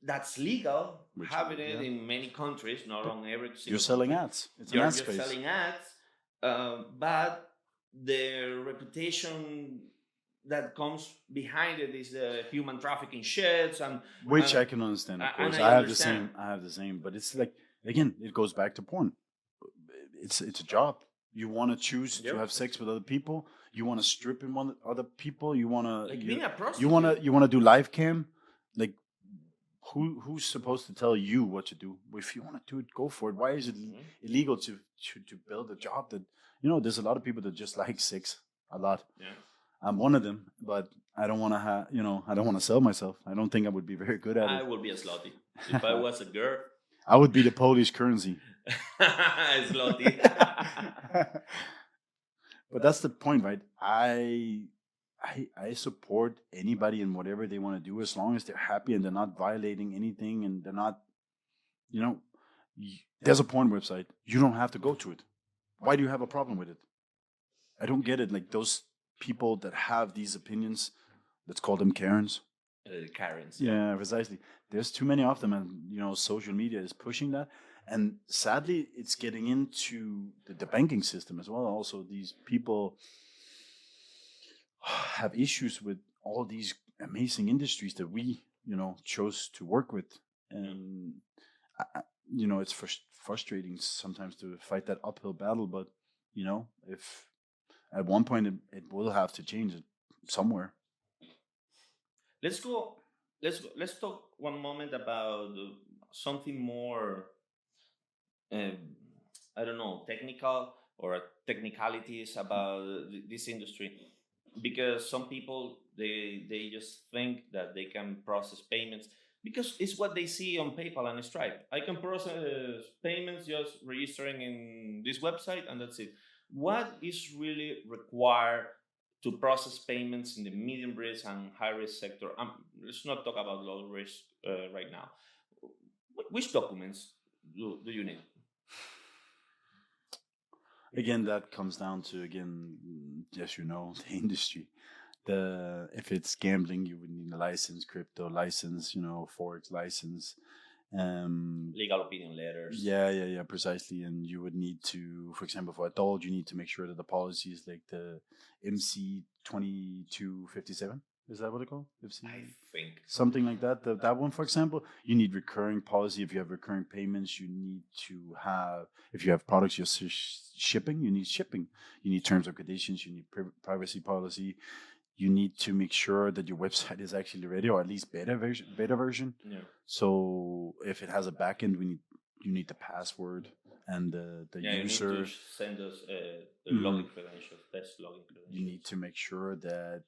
That's legal, having it in many countries, not on every single You're selling country. ads. It's an ad space. You're selling ads, but the reputation that comes behind it is the human trafficking sheds, and which I can understand. Of course, I have the same. But it's like, again, it goes back to porn. It's a job. You want to choose to have sex with other people. You want to strip in other people. You want to being a prostitute. You want to do live cam, like. Who's supposed to tell you what to do? If you want to do it, go for it. Why is it illegal to build a job that, there's a lot of people that just like sex a lot. Yeah. I'm one of them, but I don't want to I don't want to sell myself. I don't think I would be very good at it. I would be a slutty. If I was a girl, I would be the Polish currency. Slutty. But that's the point, right? I support anybody in whatever they want to do, as long as they're happy and they're not violating anything, and they're not, there's a porn website. You don't have to go to it. Why do you have a problem with it? I don't get it. Like, those people that have these opinions, let's call them Karens. Karens. Yeah, precisely. There's too many of them, and, social media is pushing that. And sadly, it's getting into the banking system as well. Also, these people have issues with all these amazing industries that we, chose to work with. And, it's frustrating sometimes to fight that uphill battle. But, if at one point it will have to change it somewhere. Let's talk one moment about something more, I don't know, technical or technicalities about this industry. Because some people, they just think that they can process payments because it's what they see on PayPal and Stripe. I can process payments just registering in this website, and that's it. What is really required to process payments in the medium risk and high risk sector? Let's not talk about low risk right now. Which documents do you need? Again, that comes down to, yes, the industry. If it's gambling, you would need a license, crypto license, forex license, legal opinion letters. Yeah, precisely. And you would need to, for example, for adult, you need to make sure that the policy is like the MC 2257. Is that what it's called? FCA? I think. Something like that. That one, for example, you need recurring policy. If you have recurring payments, you need to have. If you have products you're shipping, you need shipping. You need terms and conditions. You need privacy policy. You need to make sure that your website is actually ready, or at least beta version. Yeah. So if it has a backend, you need the password and the user. You need to send us the login credentials, best login credentials. You need to make sure that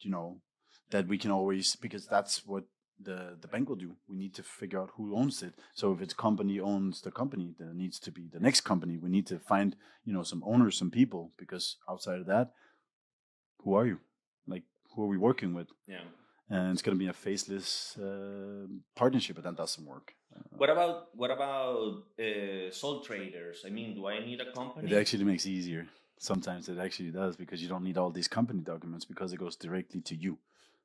that we can always, because that's what the bank will do. We need to figure out who owns it. So if it's company owns the company, there needs to be the next company. We need to find some owners, some people, because outside of that, who are you? Like, who are we working with? Yeah. And it's going to be a faceless partnership, but that doesn't work. What about sole traders? I mean, do I need a company? It actually makes it easier. Sometimes it actually does, because you don't need all these company documents, because it goes directly to you.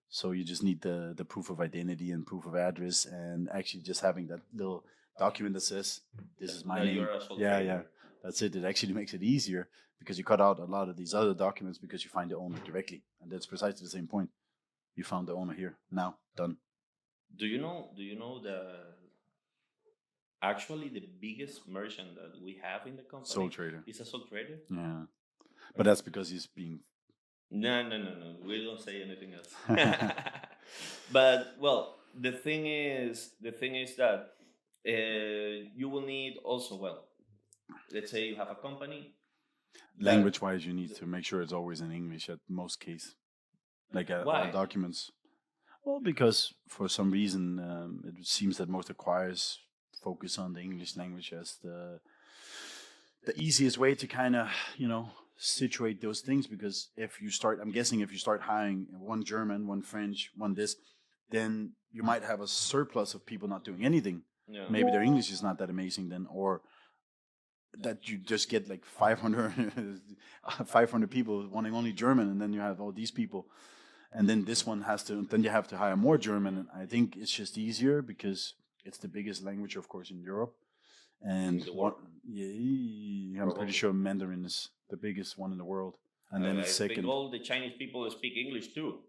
So you just need the proof of identity and proof of address, and actually just having that little document that says, this is my name. You're a sole Yeah, trader. yeah. That's it. It actually makes it easier, because you cut out a lot of these other documents because you find the owner directly. And that's precisely the same point. You found the owner here. Now, done. Do you know actually the biggest merchant that we have in the company Sole trader. is a sole trader? Yeah. But that's because he's being... No. We don't say anything else. But well, the thing is that you will need also, well, let's say you have a company. Language-wise, you need to make sure it's always in English at most case. Like Why? documents. Well, because for some reason it seems that most acquirers focus on the English language as the easiest way to kind of situate those things. Because I'm guessing if you start hiring one German, one French, one this, then you might have a surplus of people not doing anything. Yeah. Maybe their English is not that amazing then, or that you just get like 500 people wanting only German, and then you have all these people, and then this one then you have to hire more German. And I think it's just easier because it's the biggest language, of course, in Europe. And I'm pretty sure Mandarin is the biggest one in the world, and then it's I second. think all the Chinese people speak English too.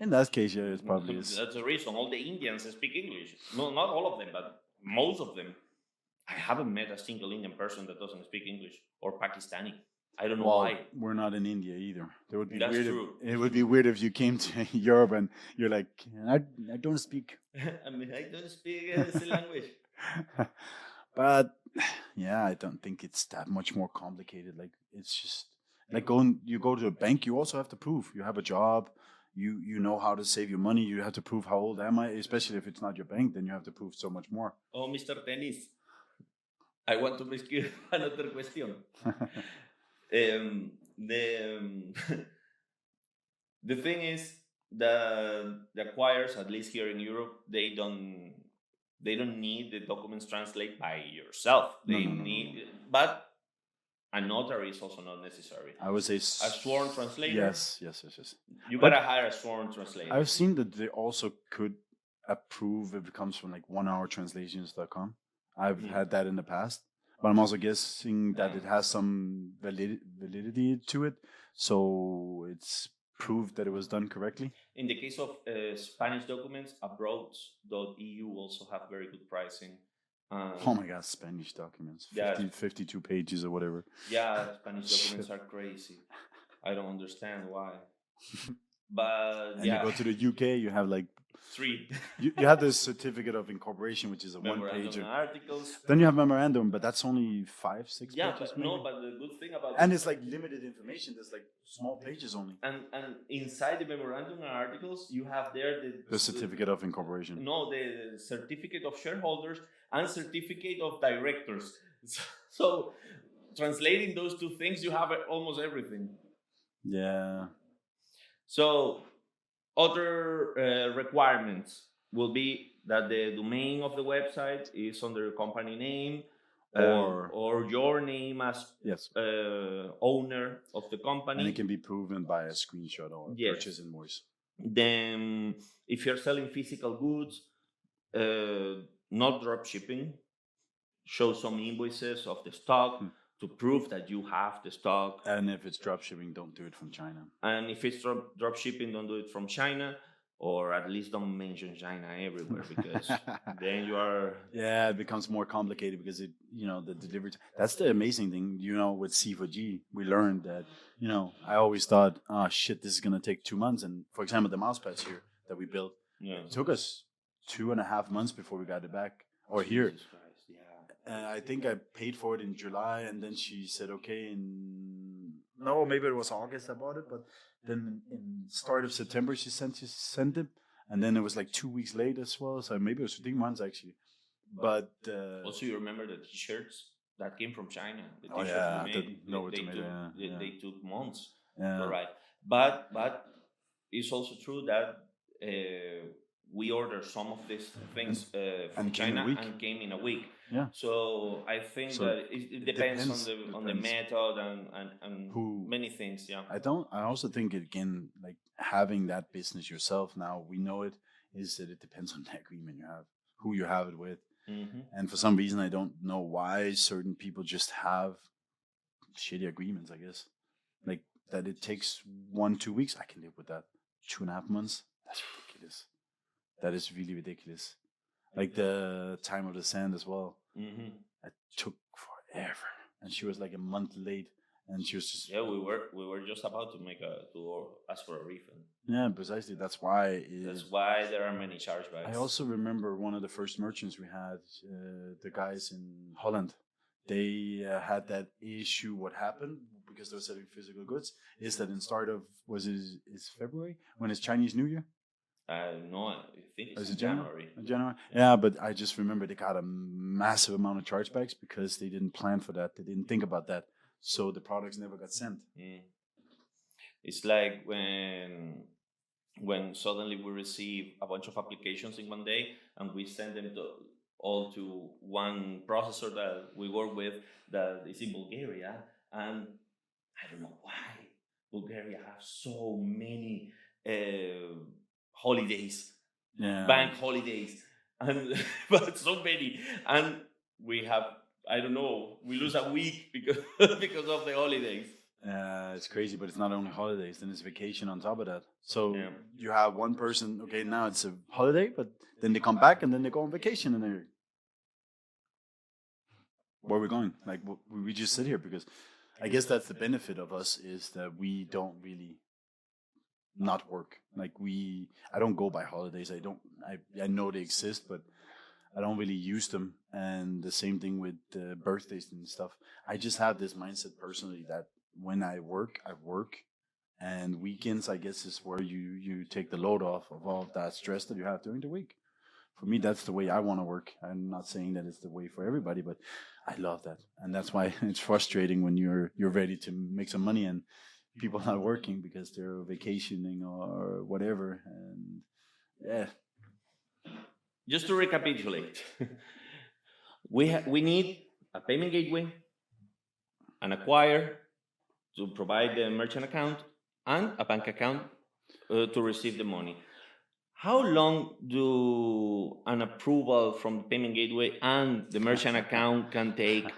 In that case, yeah, it probably is. That's the reason. All the Indians speak English. No, not all of them, but most of them. I haven't met a single Indian person that doesn't speak English, or Pakistani. I don't know why. We're not in India either. It would be That's weird. true. It would be weird if you came to Europe and you're like, I don't speak. I mean, I don't speak the language. But yeah, I don't think it's that much more complicated. Like, it's just like you go to a bank, you also have to prove you have a job. You know how to save your money. You have to prove how old am I, especially if it's not your bank, then you have to prove so much more. Oh, Mr. Tennis, I want to ask you another question. The thing is that the acquirers, at least here in Europe, they don't need the documents translated by yourself. They need, but a notary is also not necessary. I would say a sworn translator. Yes. You gotta hire a sworn translator. I've seen that they also could approve if it comes from like 1hourtranslations.com. I've had that in the past, but I'm also guessing that it has some validity to it, so it's proved that it was done correctly. In the case of Spanish documents, abroad.eu also have very good pricing. Oh my God, Spanish documents. 52 pages or whatever. Yeah, Spanish documents are crazy. I don't understand why. But and you go to the UK, you have like 3. you have the certificate of incorporation, which is a one-pager. Articles. Then you have memorandum, but that's only 5, 6 pages. But no, but the good thing about and it's like limited information. There's like small pages only. And inside the memorandum and articles, you have there the certificate of incorporation. No, the certificate of shareholders and certificate of directors. So translating those two things, you have almost everything. Yeah. So other requirements will be that the domain of the website is under your company name or your name as owner of the company. And it can be proven by a screenshot or purchase invoice. Then if you're selling physical goods, not drop shipping, show some invoices of the stock to prove that you have the stock. And if it's drop shipping, don't do it from China. And if it's drop shipping, don't do it from China, or at least don't mention China everywhere, because then you are. Yeah, it becomes more complicated because the delivery. That's the amazing thing, with C4G. We learned that, I always thought, oh shit, this is gonna take 2 months. And for example, the mouse pads here that we built, it took us 2.5 months before we got it back or here. Jesus Christ, yeah. I think I paid for it in July, and then she said, okay, no, maybe it was August I bought it, but then in start of September she sent it, and then it was like 2 weeks late as well, so maybe it was 3 months actually. But also, you remember the t-shirts that came from China? The oh t-shirts yeah, they took months Yeah. to arrive. But it's also true that we ordered some of these things from And came in a China week. and came in a week. Yeah. So I think So that it depends on the method and Who- many things. Yeah. I also think again, like having that business yourself now, we know it, is that it depends on the agreement you have, who you have it with. Mm-hmm. And for some reason, I don't know why certain people just have shitty agreements, I guess. Like that it takes 1-2 weeks. I can live with that. 2.5 months? That's ridiculous. That is really ridiculous. Like the time of the sand as well. Mm-hmm. It took forever. And she was like a month late. And she was just... Yeah, we were just about to ask for a refund. Yeah, precisely. That's why... That's why there are many chargebacks. I also remember one of the first merchants we had, the guys in Holland. They had that issue. What happened, because they were selling physical goods, is that in start of, is February, when it's Chinese New Year? No, I think it's Is in it January. January? Yeah, but I just remember they got a massive amount of chargebacks because they didn't plan for that. They didn't think about that. So the products never got sent. Mm. It's like when suddenly we receive a bunch of applications in one day and we send them all to one processor that we work with that is in Bulgaria, and I don't know why Bulgaria has so many holidays, bank holidays, and but so many, and we have, I don't know, we lose a week because of the holidays. It's crazy, but it's not only holidays, then it's vacation on top of that. So you have one person, okay, now it's a holiday, but then they come back and then they go on vacation and they're, where are we going? Like, we just sit here because I guess that's the benefit of us, is that we don't really not work. Like I don't go by holidays. I know they exist, but I don't really use them. And the same thing with birthdays and stuff. I just have this mindset personally that when I work, and weekends, I guess, is where you take the load off of all of that stress that you have during the week. For me, that's the way I want to work. I'm not saying that it's the way for everybody, but I love that. And that's why it's frustrating when you're ready to make some money and people not working because they're vacationing or whatever. And yeah. Just to recapitulate, we need a payment gateway, an acquirer to provide the merchant account, and a bank account to receive the money. How long do an approval from the payment gateway and the merchant account can take?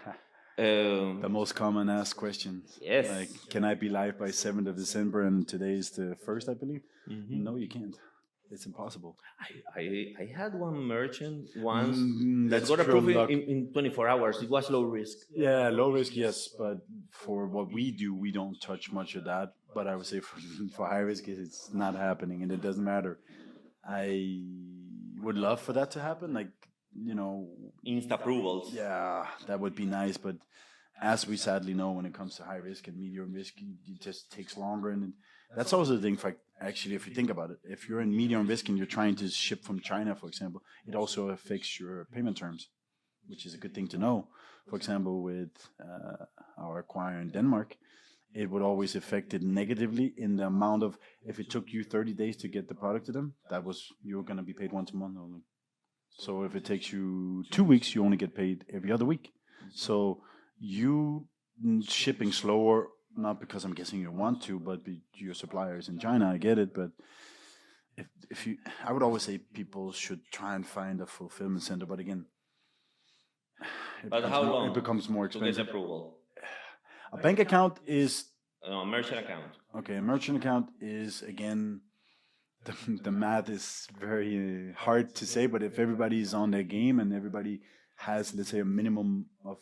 The most common asked questions. Yes. Like, can I be live by 7th of December and today is the 1st, I believe? Mm-hmm. No, you can't. It's impossible. I had one merchant once that that's got pure approved luck. in 24 hours. It was low risk. Yeah, low risk, yes, but for what we do, we don't touch much of that. But I would say for high risk, it's not happening, and it doesn't matter. I would love for that to happen, like, Insta approvals. Yeah, that would be nice, but as we sadly know, when it comes to high risk and medium risk, it just takes longer, and that's also the thing. Actually, if you think about it, if you're in medium risk and you're trying to ship from China, for example, it also affects your payment terms, which is a good thing to know. For example, with our acquirer in Denmark, it would always affect it negatively in the amount of, if it took you 30 days to get the product to them, you were going to be paid once a month only. So if it takes you 2 weeks, you only get paid every other week. So you shipping slower, not because I'm guessing you want to, but your suppliers in China, I get it. But I would always say people should try and find a fulfillment center. But again, But how long? It becomes more to get expensive. approval? A bank account is A merchant account. okay. A merchant account is again. The math is very hard to say, but if everybody's on their game and everybody has, let's say, a minimum of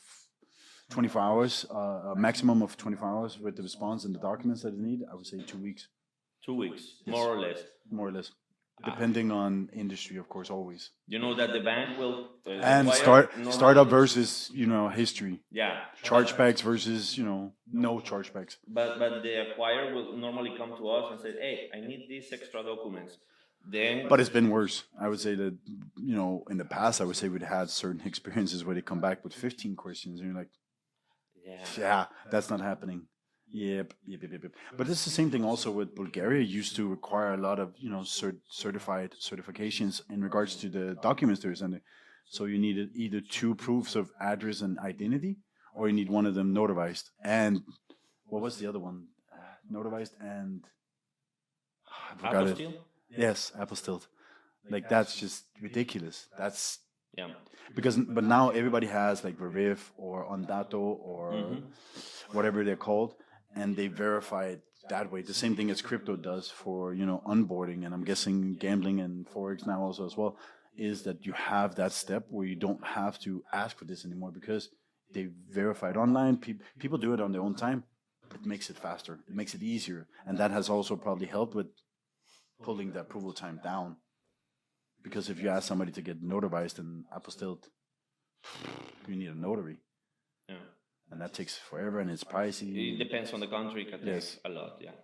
24 hours, a maximum of 24 hours with the response and the documents that they need, I would say 2 weeks, 2 weeks, Yes. more or less. more or less, depending on industry, of course, always. You know that the bank will And require normally- startup versus history, Yeah, chargebacks versus no chargebacks. but the acquirer will normally come to us and say, "Hey, I need these extra documents." Then, But it's been worse. I would say that in the past, I would say we'd had certain experiences where they come back with 15 questions, and you're like, yeah, that's not happening. Yep. But it's the same thing also with Bulgaria. Used to require a lot of certifications in regards to the documents they're sending. So you needed either 2 proofs of address and identity, or you need one of them notarized. And what was the other one? Notarized and I forgot it. apostille? Yes, apostilled. Like that's just ridiculous. That's Yeah. but now everybody has like Veriv or Ondato or whatever they're called, and they verify it that way. The same thing as crypto does for onboarding, and I'm guessing gambling and forex now also as well, is that you have that step where you don't have to ask for this anymore because they verify it online. People do it on their own time. It makes it faster. It makes it easier, and that has also probably helped with pulling the approval time down. Because if you ask somebody to get notarized and apostilled, you need a notary. Yeah. And that takes forever and it's pricey. It depends on the country. It can take Yes. a lot. Yeah.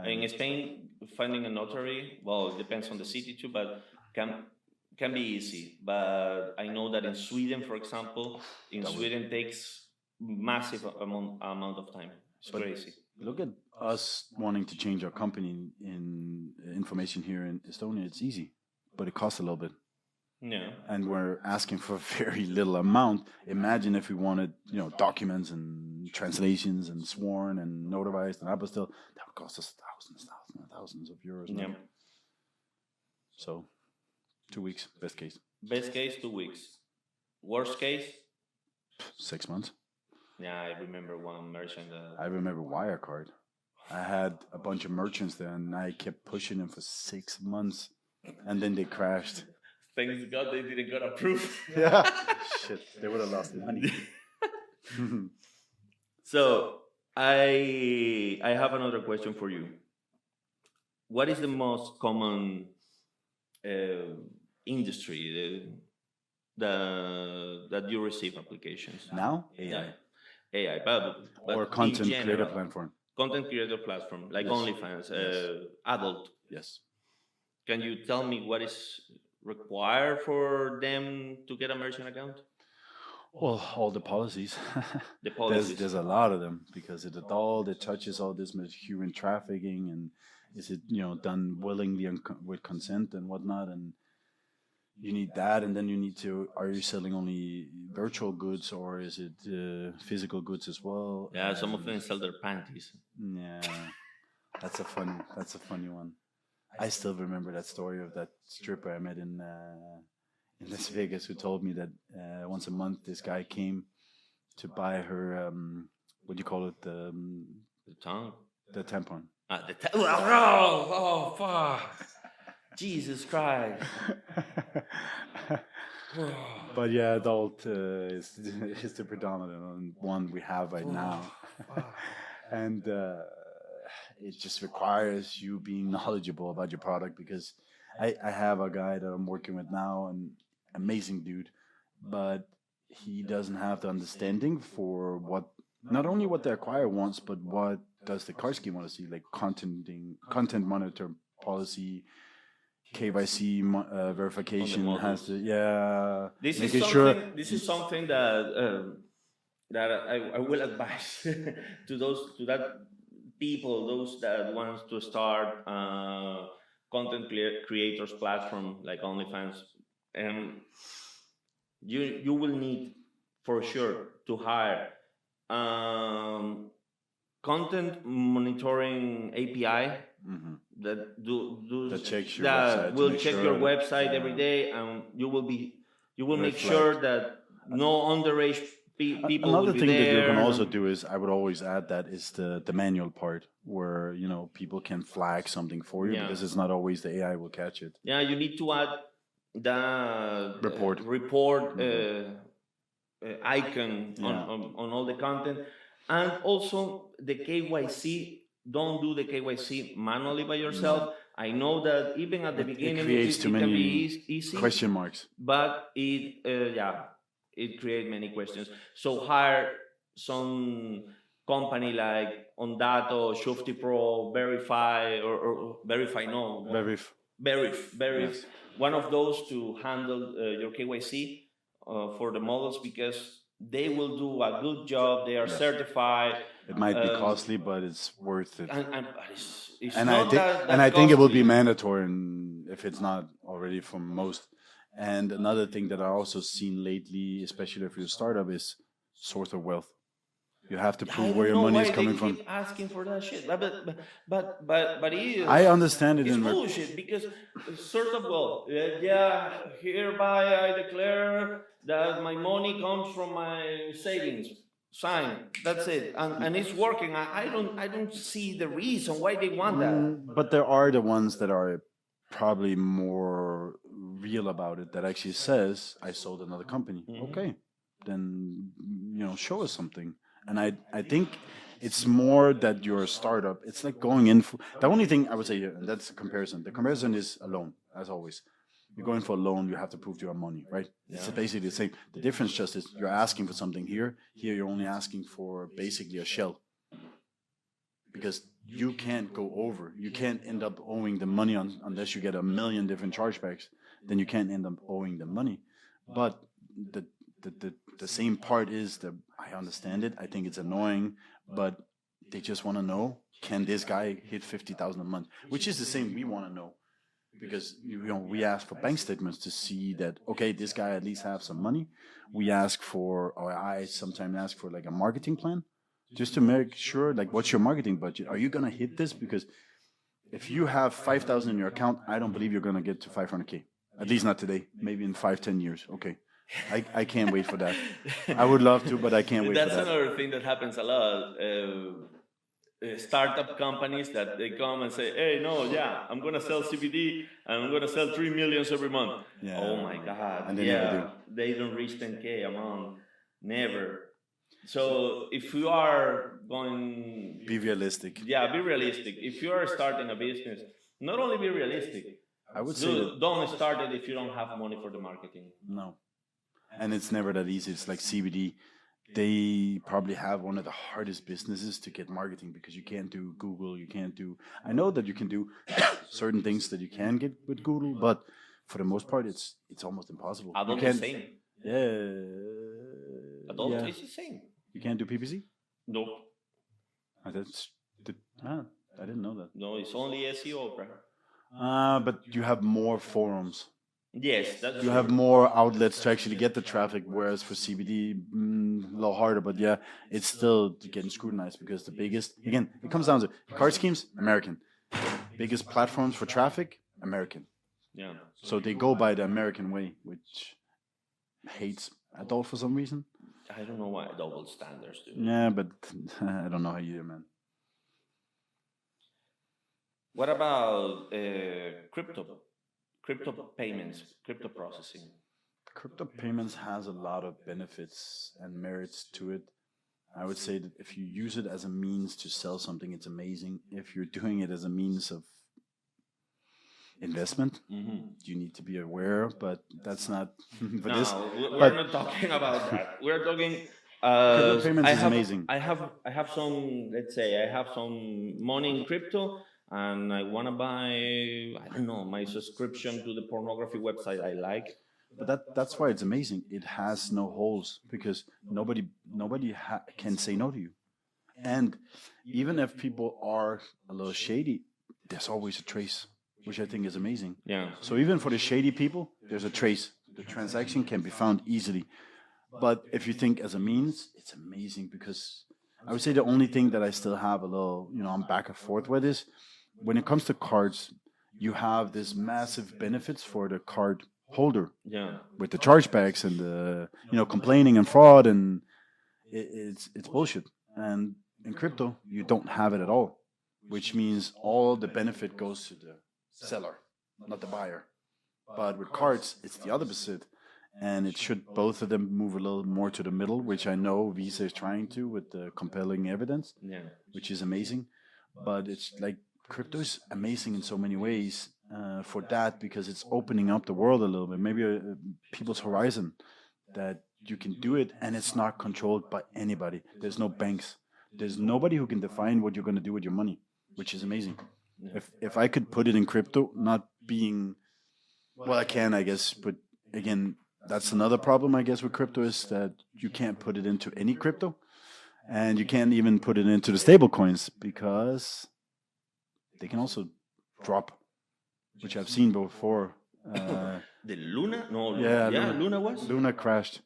In Spain, finding a notary, well, it depends on the city too, but can be easy. But I know that in Sweden, for example, Sweden takes massive amount of time. It's crazy. Look at us wanting to change our company in information here in Estonia. It's easy, but it costs a little bit. Yeah. And we're asking for very little amount. Imagine if we wanted, documents and translations and sworn and notarized and apostille. That would cost us thousands of euros. Yeah. So, 2 weeks, best case. Best case, 2 weeks. Worst case, 6 months. yeah, I remember one merchant. I remember Wirecard. I had a bunch of merchants there, and I kept pushing them for 6 months, and then they crashed. Thanks God they didn't get approved. Yeah, shit, they would have lost money. So I have another question for you. What is the most common industry that you receive applications? Now, AI AI, but or in content creator general, platform. content creator platform like Yes. OnlyFans, adult. Yes. Can you tell me what is required for them to get a merchant account? Well, all the policies. The policies. There's a lot of them because it touches all this human trafficking, and is it done willingly and with consent and whatnot, and you need that, and then you need to, are you selling only virtual goods or is it physical goods as well? Yeah, some of them sell their panties. Yeah, that's a funny one. I still remember that story of that stripper I met in Las Vegas who told me that once a month this guy came to buy her what do you call it, The tongue. the tampon. Oh, fuck. Jesus Christ. But yeah, adult is the predominant one we have right now. And it just requires you being knowledgeable about your product, because I have a guy that I'm working with now, an amazing dude, but he doesn't have the understanding for not only what the acquirer wants, but what does the card scheme want to see, like content monitor policy, KYC verification has to, yeah. This is something that I will advise to that people, those that want to start content creators platform like OnlyFans, and you will need for sure to hire content monitoring API. Mm-hmm. That checks your that website to will make check sure your that- website yeah. every day, and you will make Red sure flag. that no underage People Another will be thing that you there. can also do is, I would always add that is the manual part where, people can flag something for you Yeah. because it's not always the AI will catch it. Yeah, you need to add the Report. icon on all the content, and also the KYC. Don't do the KYC manually by yourself. I know that even at the It beginning creates too it can many be easy, question marks. but it creates many questions. So hire some company like Ondato, Shufti Pro, Verify, or Verify, no, Verif, Yes. one of those to handle your KYC for the models, because they will do a good job. They are certified. It might be costly, but it's worth it. And it's And not that I think it will be costly. mandatory, if it's not already for most. And another thing that I also seen lately, especially if you're a startup, is source of wealth. You have to I prove don't where your know money why is they coming from. keep asking for that shit, but it is. I understand it It's in bullshit, because sort of, well, hereby I declare that my money comes from my savings. Sign. That's it, and it's working. I don't see the reason why they want that. But there are the ones that are probably more real about it, that actually says, I sold another company. Okay, then show us something. And I think it's more that you're a startup. It's like going in for the only thing I would say here, and that's a comparison. The comparison is a loan, as always. You're going for a loan, you have to prove you have money, right? It's basically the same. The difference just is you're asking for something here. Here you're only asking for basically a shell. Because you can't go over. You can't end up owing the money unless you get 1 million different chargebacks. Then you can't end up owing the money. But the same part is that I understand it. I think it's annoying, but they just want to know, can this guy hit 50,000 a month? Which is the same we want to know. Because we ask for bank statements to see that, okay, this guy at least have some money. We ask for, or I sometimes ask for like a marketing plan, just to make sure, like, what's your marketing budget? Are you gonna hit this? Because if you have 5,000 in your account, I don't believe you're gonna get to 500K. At least not today. Maybe in 5-10 years. Okay, I can't wait for that. I would love to, but I can't wait for That's that. another thing that happens a lot. Startup companies that they come and say, "Hey, no, yeah, I'm gonna sell CBD and I'm gonna sell 3 million every month." Yeah. Oh my God! And they never do. They don't reach 10K a month, never. So if you are going, Be realistic. be realistic. If you are starting a business, not only be realistic. I would say that, Don't start it if you don't have money for the marketing. no. And it's never that easy. It's like CBD. They probably have one of the hardest businesses to get marketing because you can't do Google. You can't do. I know that you can do certain things that you can get with Google, but for the most part, it's almost impossible. Adult you is can't. the same. Yeah. Adult yeah. is the same. You can't do PPC. Nope. I didn't know that. No, it's only SEO, bro. But you have more forums. Yes, that's You true. have more outlets to actually get the traffic, whereas for CBD, a little harder. But yeah, it's still getting scrutinized because the biggest, again, it comes down to card schemes, American. Biggest platforms for traffic, American. Yeah. So they go by the American way, which hates adult for some reason. I don't know why double standards do. Yeah, but I don't know how you do, man. What about crypto payments, crypto processing? Crypto payments has a lot of benefits and merits to it. I would say that if you use it as a means to sell something, it's amazing. If you're doing it as a means of investment, you need to be aware, but that's not for No, this. we're But not talking about that. We're talking. crypto payments is amazing. I have some. Let's say I have some money in crypto, and I want to buy. I don't know, my subscription to the pornography website I like. But that's why it's amazing. It has no holes because nobody can say no to you. And even if people are a little shady, there's always a trace, which I think is amazing. Yeah. So even for the shady people, there's a trace. The transaction can be found easily. But if you think as a means, it's amazing because I would say the only thing that I still have a little, I'm back and forth with is when it comes to cards, you have this massive benefits for the card holder Yeah. with the chargebacks and the complaining and fraud and it's bullshit. And in crypto, you don't have it at all, which means all the benefit goes to the seller, not the buyer. But with cards, it's the opposite. And it should both of them move a little more to the middle, which I know Visa is trying to with the compelling evidence, Yeah. which is amazing. But it's like crypto is amazing in so many ways for that because it's opening up the world a little bit, maybe people's horizon that you can do it and it's not controlled by anybody. There's no banks. There's nobody who can define what you're going to do with your money, which is amazing. If I could put it in crypto, not being, well, I can, I guess, but again, that's another problem, I guess, with crypto is that you can't put it into any crypto and you can't even put it into the stable coins because they can also drop, which I've seen before. The Luna? No, Yeah, Luna was? Luna crashed.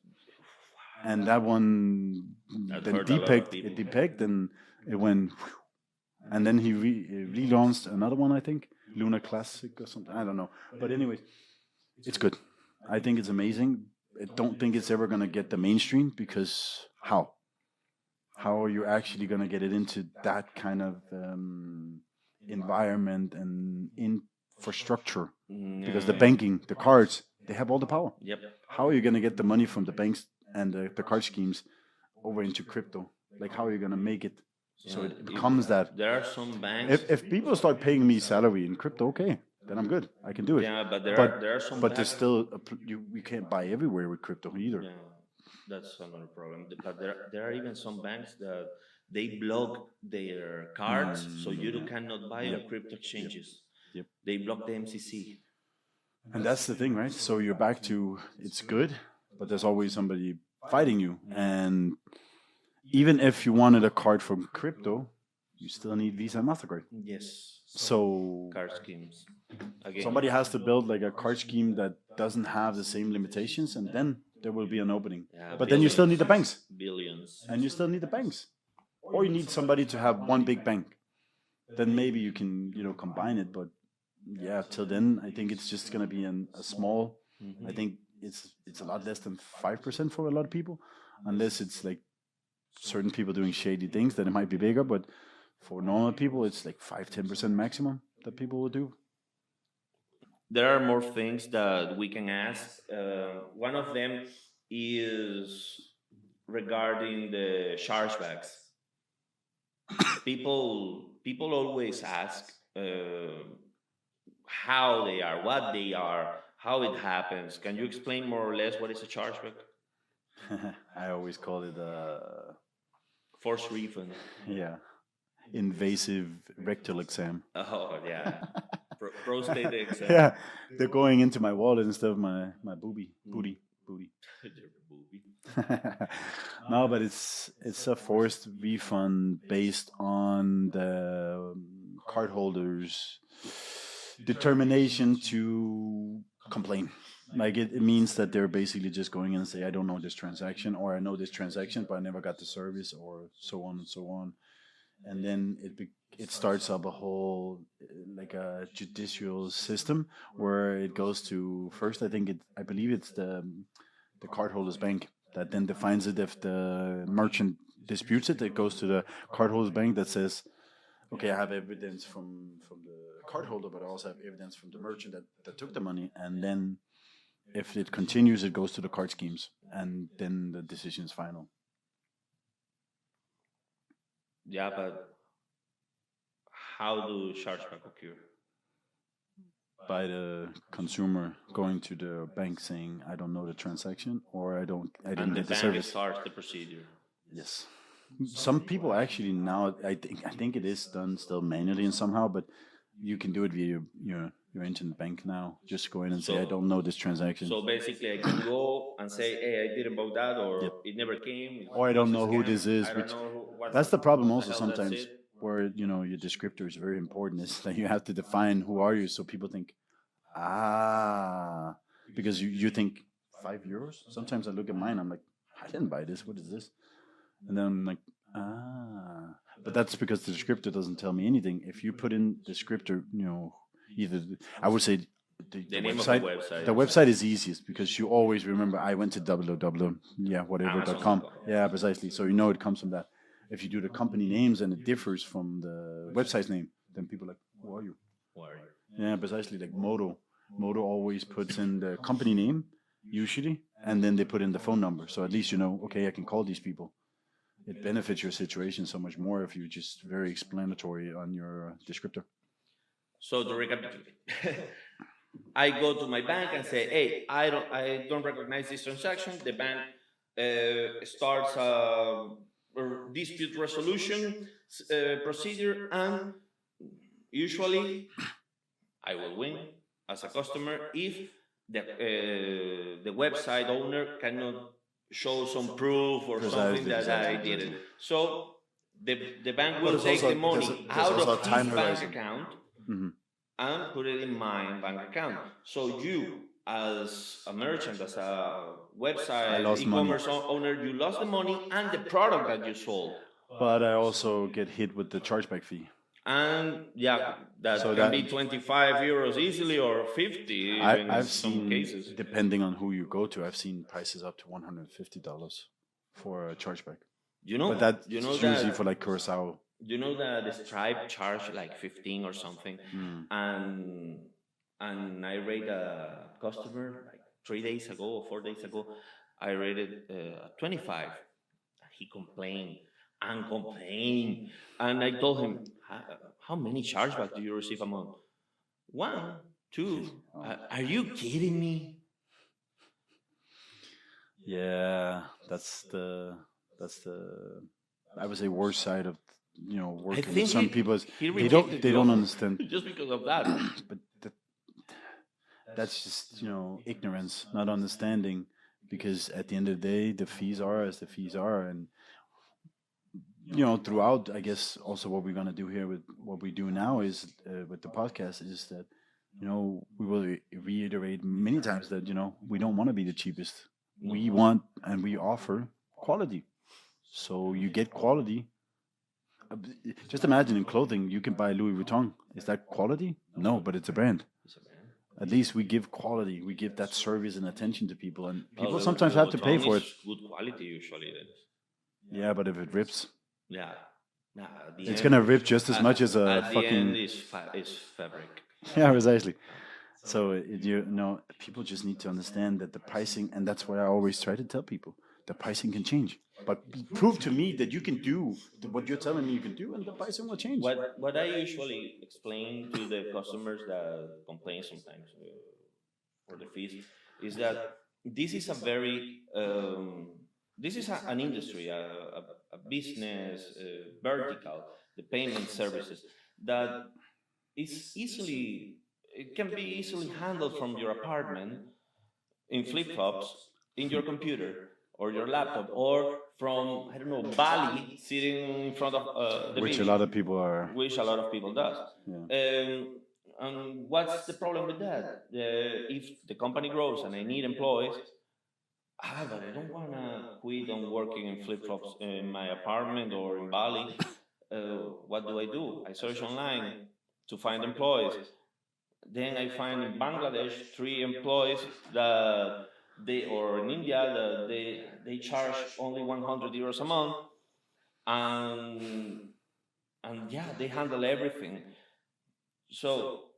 And that one I've then heard a lot of depegged, people. it depegged and it went, and then he relaunched another one, I think, Luna Classic or something. I don't know. But anyways, it's good. I think it's amazing. I don't think it's ever going to get the mainstream because how? How are you actually going to get it into that kind of environment and infrastructure? Because the banking, the cards, they have all the power. Yep. How are you going to get the money from the banks and the card schemes over into crypto? Like, how are you going to make it so it becomes that? There are some banks. If people start paying me salary in crypto, okay, then I'm good. I can do it. Yeah, but there are some But there's banks. still we can't buy everywhere with crypto either. Yeah, that's another problem. But there are even some banks that they block their cards, so you cannot buy on crypto exchanges. Yep. They block the MCC. And that's the thing, right? So you're back to it's good, but there's always somebody fighting you. And even if you wanted a card from crypto, you still need Visa and MasterCard. Yes. So Card schemes. Again. somebody has to build like a card scheme that doesn't have the same limitations, and then there will be an opening. Yeah, But then you still need the banks, billions. and you still need the banks, or you need somebody to have one big bank. Then maybe you can combine it. But yeah, till then I think it's just gonna be a small. I think it's a lot less than 5% for a lot of people, unless it's like certain people doing shady things. Then it might be bigger, but for normal people, it's like 5-10% maximum that people will do. There are more things that we can ask. One of them is regarding the chargebacks. People always ask how they are, what they are, how it happens. Can you explain more or less what is a chargeback? I always call it Forced refund. invasive rectal exam. Oh yeah, prostate exam. Yeah, they're going into my wallet instead of my booty. No, but it's a forced refund based on the cardholder's determination to complain. Like it means that they're basically just going in and say, I don't know this transaction, or I know this transaction, but I never got the service, or so on and so on. And then it starts up a whole like a judicial system where it goes to first. I believe it's the cardholder's bank that then defines it. If the merchant disputes it, it goes to the cardholder's bank that says, okay, I have evidence from the cardholder, but I also have evidence from the merchant that took the money. And then if it continues, it goes to the card schemes, and then the decision is final. Yeah, but how do chargeback occur? By the consumer going to the bank saying, I don't know the transaction, or I didn't And the get the bank service. starts the procedure. Yes. Some people actually now, I think it is done still manually and somehow, but you can do it via your internet bank now. Just go in and say, I don't know this transaction. So basically, I can go and say, hey, I didn't buy that, or Yep. it never came. Or I don't was a know who scam. this is. I don't know what That's the problem what also hell that's sometimes, it. where your descriptor is very important. Is that you have to define who are you, so people think, because you think €5. Sometimes I look at mine, I'm like, I didn't buy this. What is this? And then I'm like, but that's because the descriptor doesn't tell me anything. If you put in descriptor, either I would say The name of the website. The website is easiest because you always remember. I went to whatever.com. Yeah, precisely. So you know it comes from that. If you do the company names and it differs from the website's name, then people are like, who are you? Yeah, precisely. Like Moto. Moto always puts in the company name usually, and then they put in the phone number. So at least you know, okay, I can call these people. It benefits your situation so much more if you're just very explanatory on your descriptor. So to recapitulate, I go to my bank and say, "Hey, I don't recognize this transaction." The bank starts a dispute resolution procedure, and usually I will win as a customer if the website owner cannot show some proof or something that I did it. So the bank will take the money out of his bank account and put it in my bank account. So you, as a merchant, as a website e-commerce owner, you lost the money and the product that you sold. But I also get hit with the chargeback fee. And yeah, that can be 25 euros easily or 50 even I've in some cases. Depending on who you go to, I've seen prices up to $150 for a chargeback. But that's usually for like Curacao. You know that the Stripe charge like 15 or something, and I rate a customer like 3 days ago or 4 days ago, I rated 25. He complained and complained, and I told him, how many chargebacks do you receive a month? 1, 2. Are you kidding me? Yeah, that's the I would say worst side of working with some people. They don't understand just because of that. But that's just ignorance, not understanding. Because at the end of the day, the fees are as the fees are, and throughout, I guess also what we're gonna do here with what we do now is with the podcast is that we will reiterate many times that we don't want to be the cheapest. We want and we offer quality, so you get quality. Just imagine in clothing, you can buy Louis Vuitton. Is that quality? No, but it's a brand. At least we give quality. We give that service and attention to people, and people sometimes have to pay for it. Good quality usually. Yeah, but if it rips, yeah, it's gonna rip just as much as a fucking. The end is fabric. Yeah, precisely. So people just need to understand that the pricing, and that's what I always try to tell people: the pricing can change. But prove to me that you can do what you're telling me you can do, and the pricing will change. What I usually explain to the customers that complain sometimes for the fees is that this is a very an industry, a business vertical, the payment services that it can be easily handled from your apartment in flip-flops in your computer or your laptop, or from, I don't know, Bali, sitting in front of the which beach. a lot of people are. Which a lot of people does. Yeah. And what's the problem with that? If the company grows and I need employees, but I don't want to quit on working in flip-flops in my apartment or in Bali. What do? I search online to find employees. Then I find in Bangladesh 3 employees that or in India that they charge only 100 euros a month, and yeah, they handle everything. So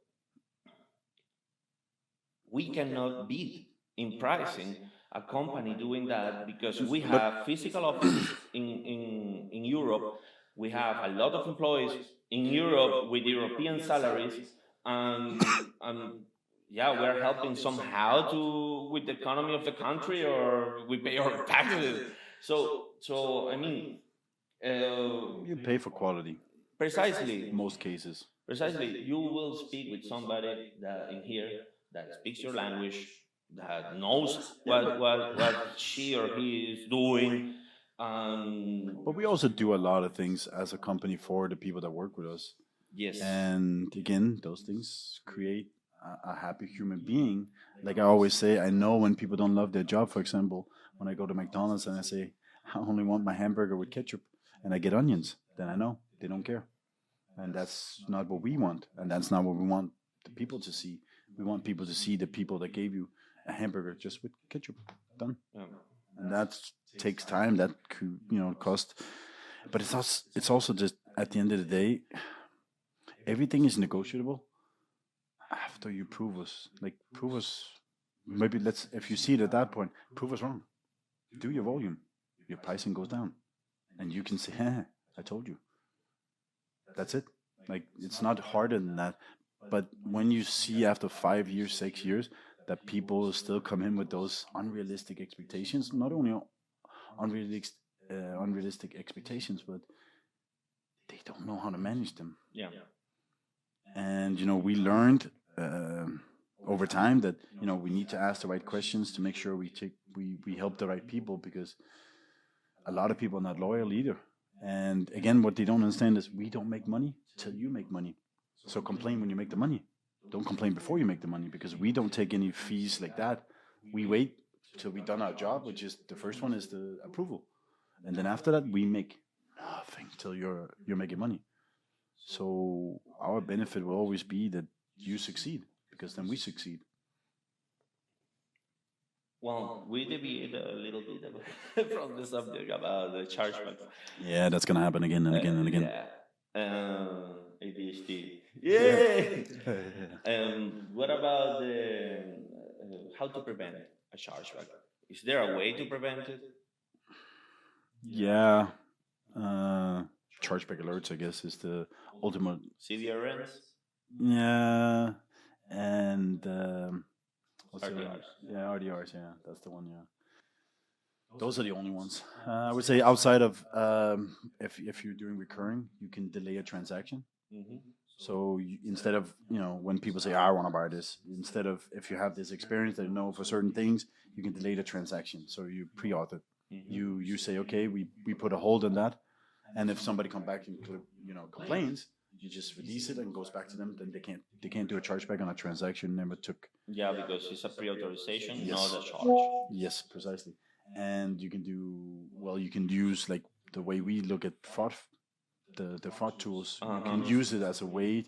we cannot beat in pricing a company doing that, because we have physical offices in Europe. We have a lot of employees in Europe with European salaries, and yeah, we're helping somehow with the economy of the country, or we pay our taxes. So I mean, you pay for quality. Precisely. In most cases. Precisely. You will speak with somebody that in here that speaks your language, that knows what she or he is doing. But we also do a lot of things as a company for the people that work with us. Yes. And again, those things create a happy human being. Like I always say, I know when people don't love their job. For example, when I go to McDonald's and I say, I only want my hamburger with ketchup and I get onions, then I know they don't care. And that's not what we want. And that's not what we want the people to see. We want people to see the people that gave you a hamburger just with ketchup. Done. And that takes time. That could, cost. But it's also just at the end of the day, everything is negotiable after you prove us. Maybe if you see it at that point, prove us wrong. Do your volume. Your pricing goes down. And you can say, I told you. That's it. It's not harder than that. But when you see after 5 years, 6 years, that people still come in with those unrealistic expectations, not only unrealistic expectations, but they don't know how to manage them. Yeah. And, we learned over time that, we need to ask the right questions to make sure we help the right people, because a lot of people are not loyal either. And again, what they don't understand is we don't make money till you make money. So complain when you make the money. Don't complain before you make the money, because we don't take any fees like that. We wait till we've done our job, which is the first one is the approval. And then after that, we make nothing till you're making money. So our benefit will always be that you succeed, because then we succeed. Well, we deviate a little bit from the subject about the chargebacks. Yeah, that's gonna happen again and again and again. Yeah. ADHD. Yeah. What about how to prevent a chargeback? Is there a way to prevent it? Yeah. Chargeback alerts, I guess, is the ultimate. CDRNs? Yeah. And what's the RDRs. other? Yeah, RDRs. Yeah, that's the one. Yeah. Those are the only ones. I would say outside of if you're doing recurring, you can delay a transaction. Mm-hmm. So instead of when people say I want to buy this, instead of if you have this experience that you know for certain things, you can delay the transaction. So you pre-auth. Mm-hmm. You say okay, we put a hold on that, and if somebody comes back and complains, you just release it and goes back to them. Then they can't do a chargeback on a transaction never took. Yeah, because it's a pre-authorization, Yes. not a charge. Yes, precisely. And you can use like the way we look at fraud, the fraud tools. You can use it as a way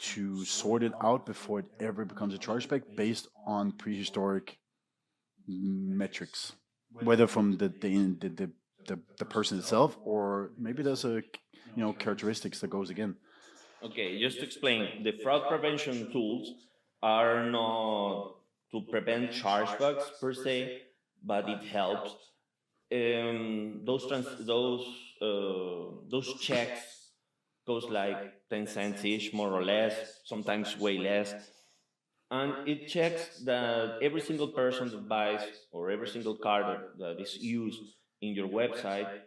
to sort it out before it ever becomes a chargeback based on prehistoric metrics, whether from the person itself or maybe there's a characteristics that goes again. Okay, just to explain, the fraud prevention tools are not to prevent chargebacks per se, but it helps. Those checks goes like 10 cents each, more or less, sometimes way less, and it checks that every single person that buys or every single card that is used in your website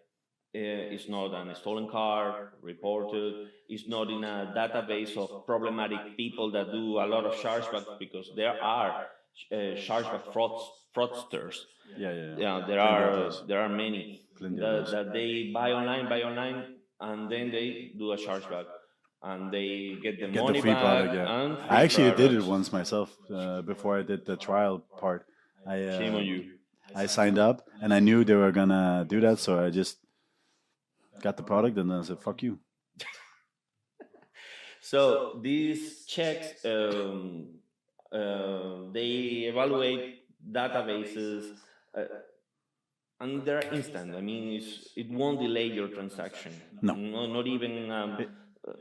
is not a stolen card, reported, is not in a database of problematic people that do a lot of chargebacks, because there are chargeback fraudsters. Yeah. There are many that they buy online, and then they do a chargeback, and they get the money free back. product. Yeah. And free I actually did products. it once myself before I did the trial part. Shame on you. I signed up and I knew they were gonna do that, so I just got the product and then I said, "Fuck you." So these checks, they evaluate databases, and they're instant. I mean, it won't delay your transaction. No. Not even.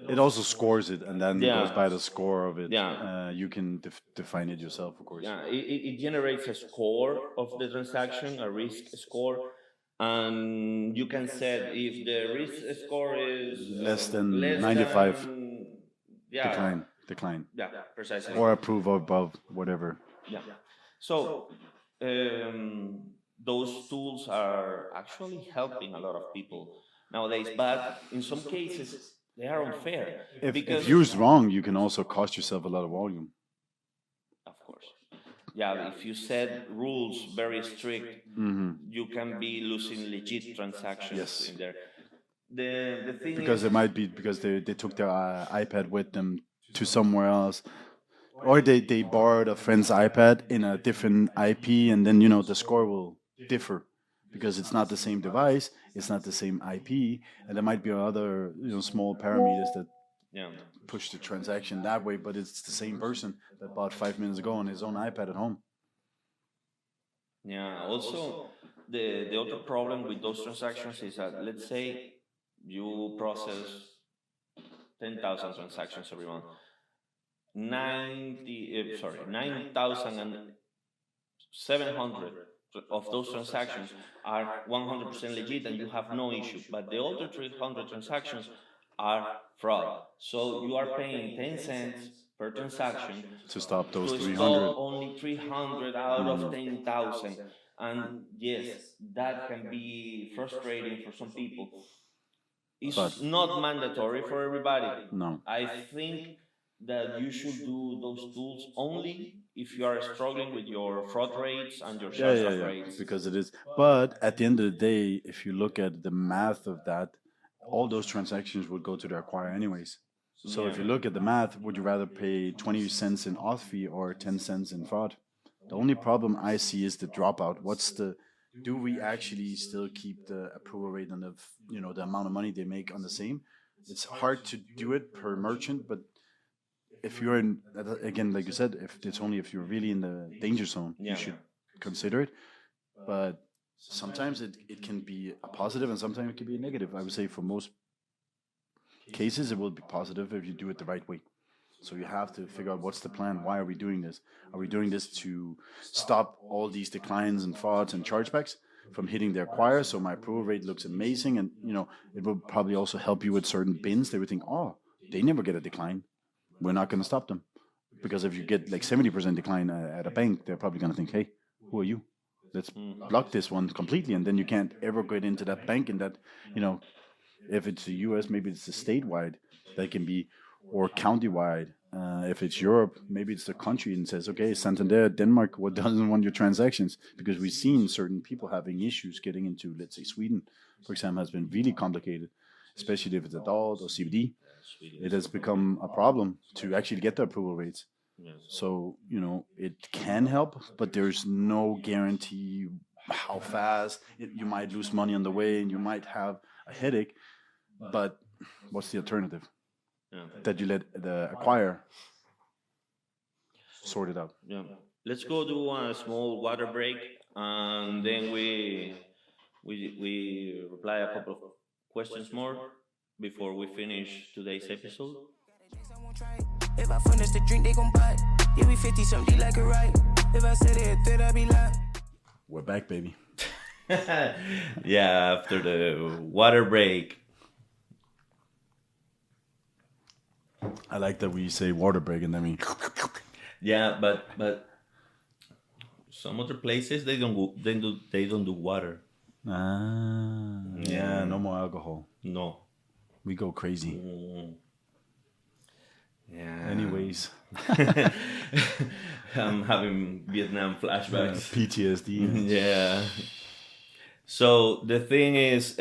It also scores it and then Yeah. goes by the score of it. Yeah. You can define it yourself, of course. Yeah, it generates a score of the transaction, a risk score, and you can set if the risk score is Less than 95. Yeah, Decline. yeah, precisely. Or approve above whatever. Yeah. So those tools are actually helping a lot of people nowadays, but in some cases they are unfair. If used wrong, you can also cost yourself a lot of volume. Of course. Yeah, if you set rules very strict, you can be losing legit transactions Yes. in there. The thing Because is, it might be because they took their iPad with them to somewhere else. Or they borrowed a friend's iPad in a different IP, and then the score will differ because it's not the same device, it's not the same IP, and there might be other small parameters that Yeah. push the transaction that way, but it's the same person that bought 5 minutes ago on his own iPad at home. Yeah. Also, the other problem with those transactions is that, let's say you process 10,000 transactions every month. 9,700 of those transactions are 100% legit and you have no issue. But the other 300 transactions are fraud. So you are paying 10 cents per transaction To stop those to 300. stop only 300 out of 10,000. And yes, that can be frustrating for some people. It's But- not mandatory for everybody. No. I think that you should do those tools only if you are struggling with your fraud rates and your charge-off rates. Because it is. But at the end of the day, if you look at the math of that, all those transactions would go to the acquirer anyways. So if you look at the math, would you rather pay 20 cents in auth fee or 10 cents in fraud? The only problem I see is the dropout. Do we actually still keep the approval rate and the amount of money they make on the same? It's hard to do it per merchant, but if you're in, again, like you said, if you're really in the danger zone, you should consider it. But sometimes it can be a positive and sometimes it can be a negative. I would say for most cases, it will be positive if you do it the right way. So you have to figure out what's the plan. Why are we doing this? Are we doing this to stop all these declines and frauds and chargebacks from hitting the acquirer? So my approval rate looks amazing, and it will probably also help you with certain bins. They would think, oh, they never get a decline. We're not going to stop them, because if you get like 70% decline at a bank, they're probably going to think, hey, who are you? Let's block this one completely, and then you can't ever get into that bank. And that, if it's the U.S., maybe it's the statewide that can be, or countywide. If it's Europe, maybe it's the country and says, okay, Santander, Denmark, what doesn't want your transactions? Because we've seen certain people having issues getting into, let's say, Sweden, for example, has been really complicated, especially if it's adult or CBD. It has become a problem to actually get the approval rates. So, it can help, but there's no guarantee how fast. You might lose money on the way and you might have a headache, but what's the alternative? That you let the acquirer sort it out. Yeah. Let's go do a small water break, and then we reply a couple of questions more before we finish today's episode. If I finish the drink, they gon' buy. Give me 50 something like a right. If I said it, then I be lying. We're back, baby. Yeah, after the water break. I like that we say water break and then we. Yeah, but some other places they don't do water. Yeah, no more alcohol. No. We go crazy. Yeah. Anyways. I'm having Vietnam flashbacks. PTSD. Yeah. So the thing is,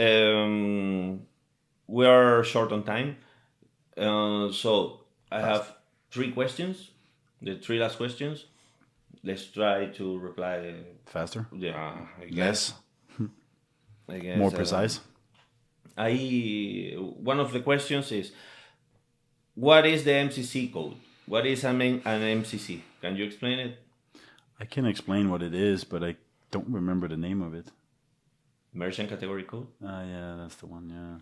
we are short on time. So I have 3 questions. The 3 last questions. Let's try to reply Faster? Yeah. Less? I guess, More precise? One of the questions is, what is the MCC code? What is an MCC? Can you explain it? I can explain what it is, but I don't remember the name of it. Merchant category code? Yeah, that's the one, yeah.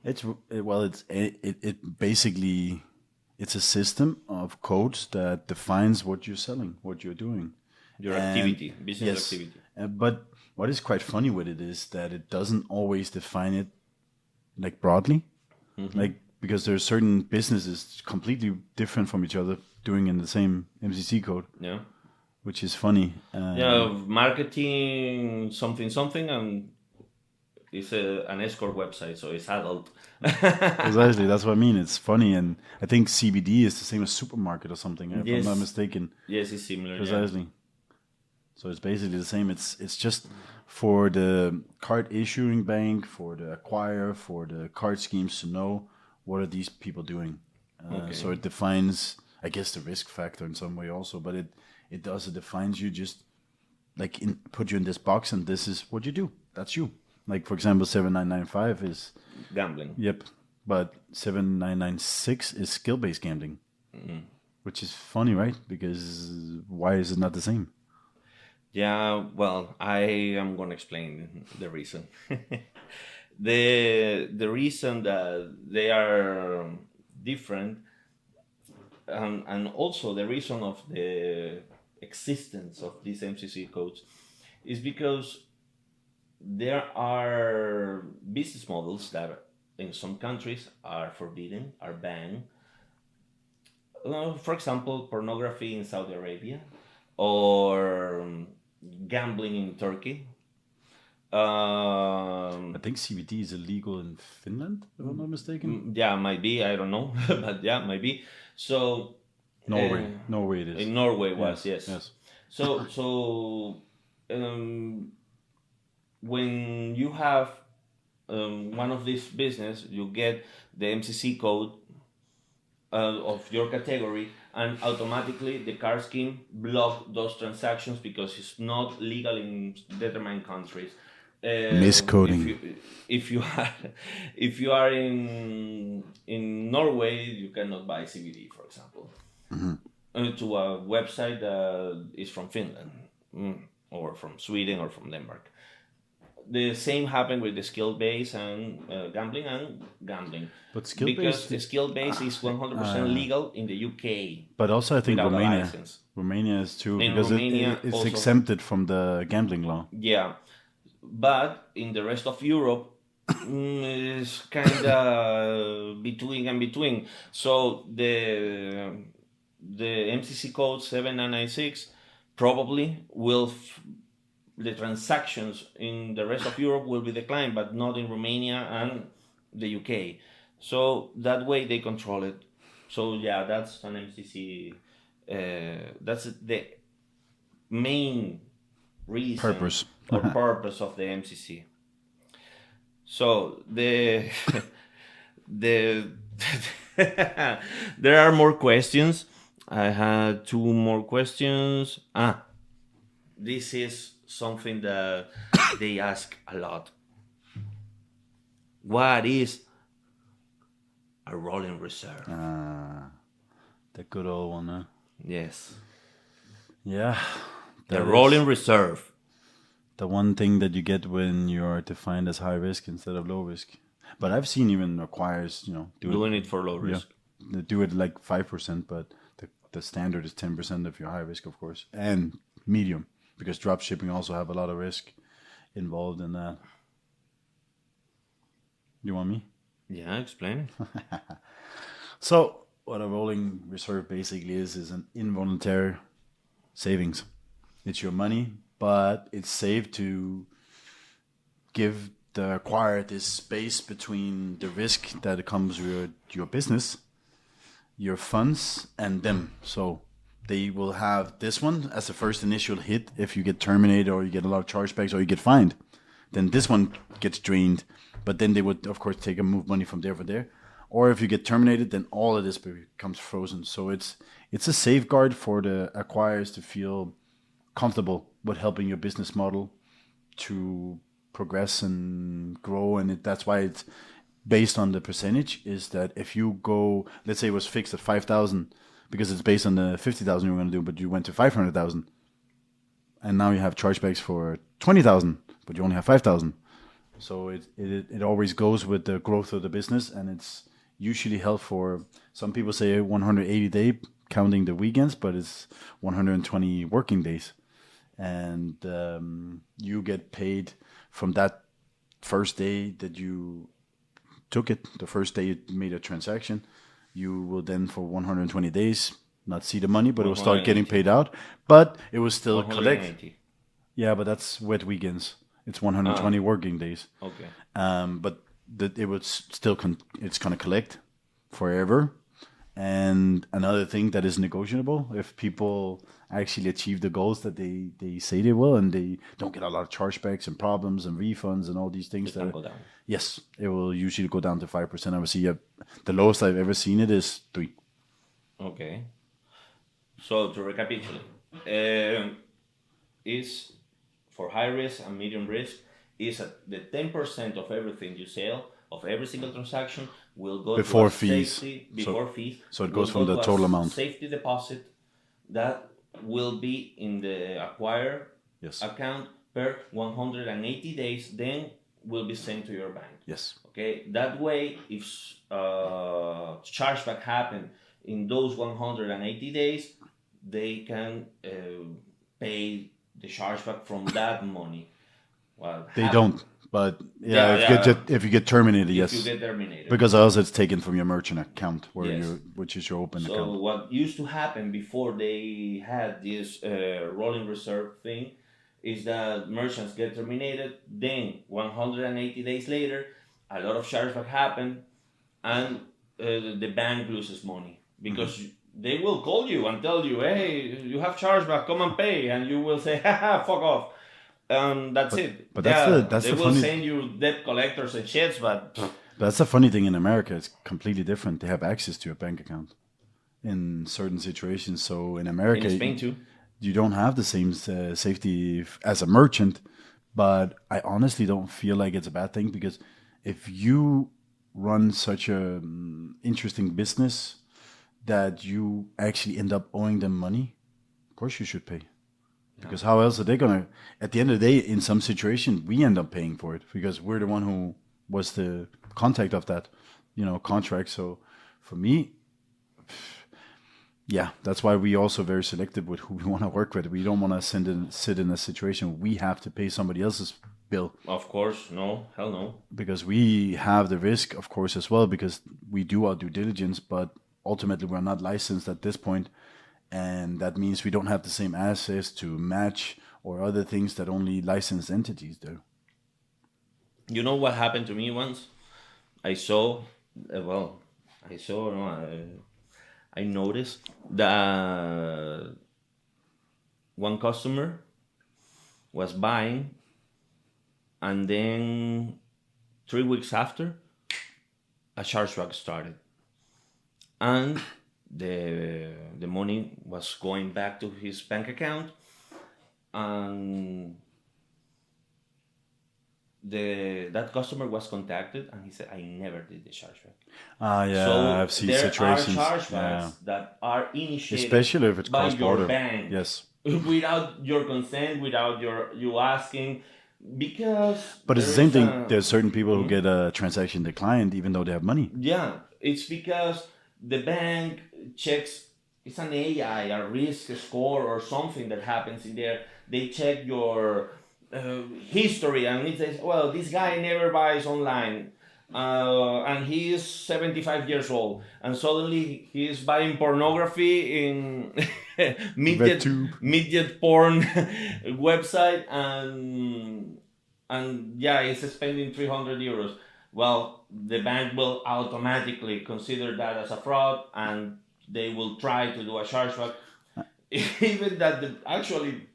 It basically, it's a system of codes that defines what you're selling, what you're doing. Your activity, business activity. But what is quite funny with it is that it doesn't always define it like broadly. Like, because there are certain businesses completely different from each other doing in the same MCC code. Yeah. Which is funny. Marketing something, and it's an escort website, so it's adult. Precisely, that's what I mean. It's funny, and I think CBD is the same as supermarket or something, if I'm not mistaken. Yes, it's similar. Precisely. Yeah. So it's basically the same. It's just for the card issuing bank, for the acquirer, for the card schemes to know what are these people doing. So it defines, I guess, the risk factor in some way also, but it defines you, just like put you in this box, and this is what you do. That's you. Like, for example, 7995 is gambling. Yep. But 7996 is skill-based gambling, which is funny, right? Because why is it not the same? Yeah, well, I am going to explain the reason. The reason that they are different, and also the reason of the existence of these MCC codes, is because there are business models that in some countries are forbidden, are banned. For example, pornography in Saudi Arabia, or gambling in Turkey. I think CBD is illegal in Finland, if I'm not mistaken. Yeah, might be. I don't know, but yeah, might be. So Norway it is. in Norway was Yes, yes. yes. So when you have one of these business, you get the MCC code of your category, and automatically the card scheme block those transactions because it's not legal in determined countries. Miscoding. If you are in Norway, you cannot buy CBD, for example, to a website that is from Finland, or from Sweden, or from Denmark. The same happened with the skill base and gambling. But skill because based, the skill base is 100% legal in the UK. but also I think without a Romania. license. Romania is too, In because Romania it's also. exempted from the gambling law. Yeah, but in the rest of Europe, it's kind of between. So the MCC code 7996 probably will. The transactions in the rest of Europe will be declined, but not in Romania and the UK. So that way they control it. So yeah, that's an MCC. That's the main reason Purpose. or purpose of the MCC. So the there are more questions. I had 2 more questions. This is something that they ask a lot. What is a rolling reserve? The good old one, huh? Yes. Yeah. The that is rolling reserve. the one thing that you get when you are defined as high risk instead of low risk. But I've seen even acquirers, Doing it for low risk. They do it like 5%, but the standard is 10% if you're high risk, of course, and medium, because drop shipping also have a lot of risk involved in that. You want me? Yeah, explain. So what a rolling reserve basically is an involuntary savings. It's your money, but it's saved to give the acquirer this space between the risk that comes with your business, your funds, and them. So they will have this one as the first initial hit if you get terminated or you get a lot of chargebacks or you get fined. Then this one gets drained, but then they would, of course, take and move money from there for there. Or if you get terminated, then all of this becomes frozen. So it's a safeguard for the acquirers to feel comfortable with helping your business model to progress and grow. And that's why it's based on the percentage, is that if you go, let's say it was fixed at 5,000 because it's based on the 50,000 you were going to do, but you went to 500,000 and now you have chargebacks for 20,000, but you only have 5,000. So it always goes with the growth of the business, and it's usually held for, some people say 180 days, counting the weekends, but it's 120 working days. And you get paid from that first day that you took it, the first day you made a transaction. You will then for 120 days not see the money, but it will start getting paid out. But it will still collect. Yeah, but that's wet weekends. It's 120 working days. Okay. But it would still it's gonna collect forever. And another thing that is negotiable, if people actually achieve the goals that they say they will, and they don't get a lot of chargebacks and problems and refunds and all these things, It can go down. Yes, it will usually go down to 5%. I would see the lowest I've ever seen it is 3%. Okay. So to recapitulate, is for high risk and medium risk is the 10% of everything you sell, of every single transaction, will go Before to a fees. safety, before fees. So it goes will from go the to a total amount. Safety deposit that will be in the acquirer Yes. account per 180 days, then will be sent to your bank. Yes. Okay, that way, if chargeback happen in those 180 days, they can pay the chargeback from that money. Well, They don't, but if you get terminated, if yes. you get terminated. Because else it's taken from your merchant account, Yes. which is your open So account. what used to happen before they had this rolling reserve thing is that merchants get terminated, then 180 days later, a lot of chargeback happen, and the bank loses money because they will call you and tell you, hey, you have chargeback, come and pay, and you will say, haha, fuck off. That's it. But they will send you debt collectors and shits, but That's the funny thing in America. It's completely different. They have access to your bank account in certain situations. So in America, in Spain too. you don't have the same safety as a merchant. But I honestly don't feel like it's a bad thing because if you run such a interesting business that you actually end up owing them money, of course you should pay. Because how else are they gonna? At the end of the day, in some situation, we end up paying for it because we're the one who was the contact of that, contract. So, for me, yeah, that's why we also very selective with who we want to work with. We don't want to sit in a situation we have to pay somebody else's bill. Of course, no, hell no. Because we have the risk, of course, as well. Because we do our due diligence, but ultimately we're not licensed at this point. And that means we don't have the same access to match or other things that only licensed entities do. You know what happened to me once? I noticed that one customer was buying, and then 3 weeks after, a chargeback started. And the money was going back to his bank account, and that customer was contacted, and he said, "I never did the chargeback." So I've seen situations. There are chargebacks that are initiated, especially if it's by cross-border. your bank, yes, without your consent, without you asking. Because but it's the same thing. There's certain people who get a transaction declined even though they have money. Yeah, it's because the bank checks, it's an AI, a risk score or something that happens in there. They check your history, and it says, well, this guy never buys online, and he is 75 years old, and suddenly he is buying pornography in midget porn website, and yeah, he's spending 300 euros. Well, the bank will automatically consider that as a fraud, and they will try to do a chargeback, even that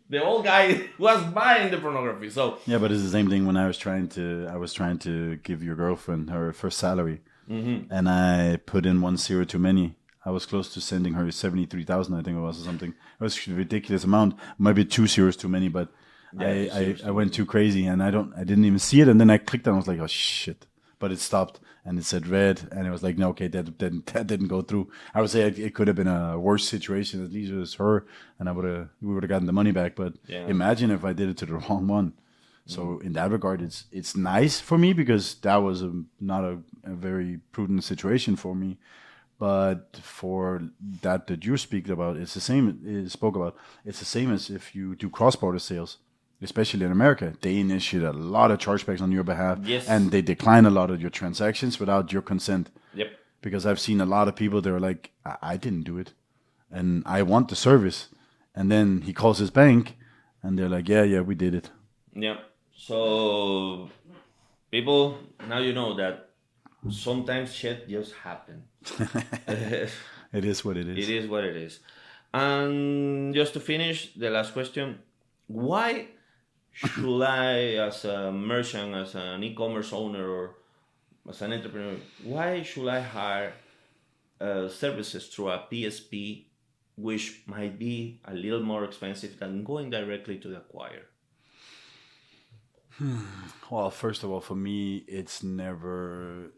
the old guy was buying the pornography. So yeah, but it's the same thing when I was trying to give your girlfriend her first salary, and I put in 1 0 too many. I was close to sending her 73,000, I think it was, or something. It was a ridiculous amount. Maybe 2 zeros too many, but I went too crazy, and I didn't even see it, and then I clicked and I was like, oh shit. But it stopped, and it said red, and it was like, no, okay, that didn't go through. I would say it could have been a worse situation. At least it was her, and we would have gotten the money back. But imagine if I did it to the wrong one. So in that regard, it's nice for me because that was not a very prudent situation for me. But for that you speak about, it's the same. It's the same as if you do cross-border sales. Especially in America, they initiate a lot of chargebacks on your behalf, and they decline a lot of your transactions without your consent. Yep. Because I've seen a lot of people that are like, I didn't do it, and I want the service, and then he calls his bank, and they're like, yeah, we did it. Yeah. So, people, now you know that sometimes shit just happen. It is what it is. It is what it is. And just to finish, the last question: why should I, as a merchant, as an e-commerce owner, or as an entrepreneur, why should I hire services through a PSP, which might be a little more expensive than going directly to the acquirer? Well, first of all, for me, it's never,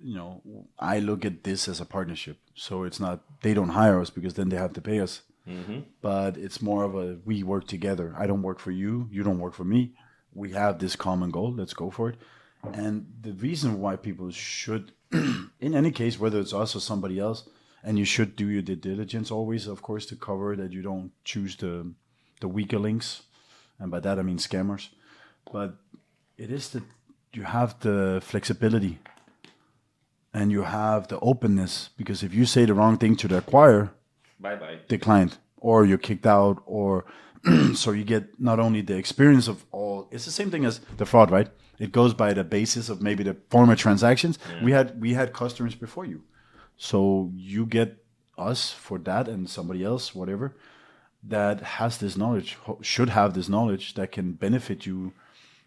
I look at this as a partnership. So it's not, they don't hire us because then they have to pay us. But it's more of a, we work together. I don't work for you. You don't work for me. We have this common goal. Let's go for it. And the reason why people should, in any case, whether it's us or somebody else, and you should do your due diligence always, of course, to cover that you don't choose the weaker links. And by that, I mean scammers. But it is that you have the flexibility and you have the openness, because if you say the wrong thing to the acquirer, Bye-bye. the client, or you're kicked out, or so you get not only the experience of all, it's the same thing as the fraud, right? It goes by the basis of maybe the former transactions. Yeah. We had customers before you. So you get us for that and somebody else, whatever, that has this knowledge, should have this knowledge that can benefit you,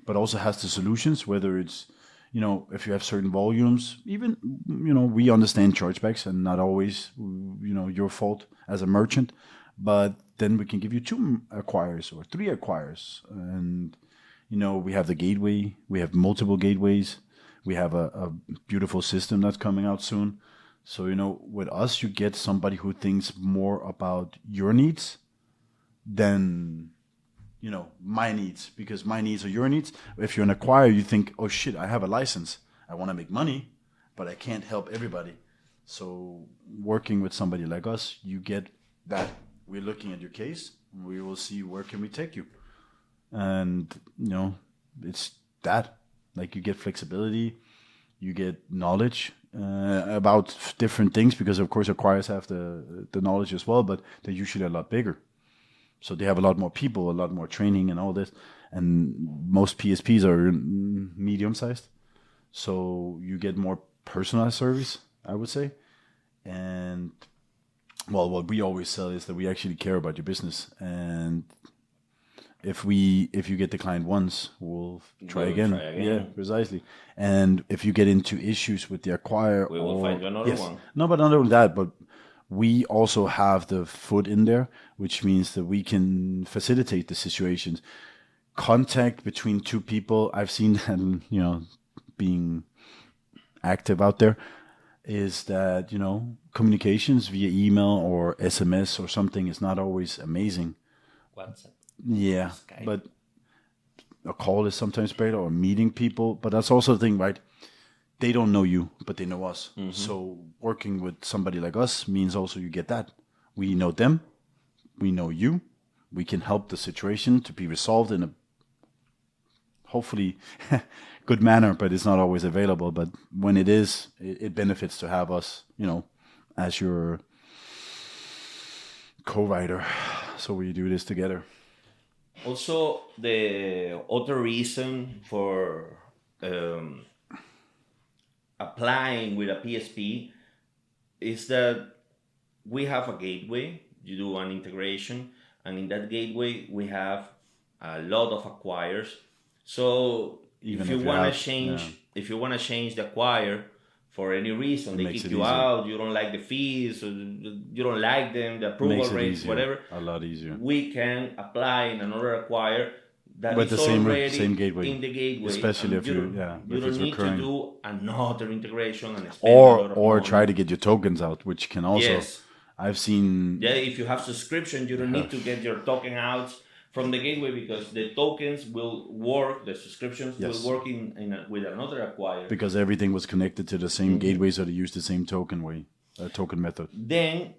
but also has the solutions, whether it's, if you have certain volumes, even, we understand chargebacks and not always, your fault as a merchant, but then we can give you 2 acquirers or 3 acquirers. And, we have the gateway, we have multiple gateways, we have a beautiful system that's coming out soon. So, with us, you get somebody who thinks more about your needs than my needs, because my needs are your needs. If you're an acquirer, you think, oh shit, I have a license. I want to make money, but I can't help everybody. So working with somebody like us, you get that. We're looking at your case. We will see where can we take you. And, it's that. Like, you get flexibility, you get knowledge about different things, because of course acquirers have the knowledge as well, but they're usually a lot bigger. So they have a lot more people, a lot more training and all this. And most PSPs are medium-sized. So you get more personalized service, I would say. And, well, what we always sell is that we actually care about your business. And if you get the client once, we'll try again. Yeah, precisely. And if you get into issues with the acquirer, we will find you another one. No, but not only that, but we also have the foot in there, which means that we can facilitate the situations. Contact between 2 people, I've seen that, being active out there, is that, communications via email or SMS or something is not always amazing. WhatsApp. Yeah, Skype. But a call is sometimes better, or meeting people. But that's also the thing, right? They don't know you, but they know us. Mm-hmm. So working with somebody like us means also you get that. We know them. We know you. We can help the situation to be resolved in a hopefully good manner, but it's not always available. But when it is, it benefits to have us, as your co-writer. So we do this together. Also, the other reason for applying with a PSP is that we have a gateway. You do an integration, and in that gateway we have a lot of acquirers. So if you want to change the acquire for any reason, they kick you out, you don't like the fees, or you don't like them, the approval rates, easier, whatever, a lot easier. We can apply in another acquire that but is the already same gateway. In the gateway, especially if you don't need recurring. To do another integration and spend or try to get your tokens out, which can also. Yes. I've seen. Yeah, if you have subscription, you don't need to get your token out from the gateway, because the tokens will work, the subscriptions will work with another acquirer. Because everything was connected to the same gateway, so they use the same token method. Then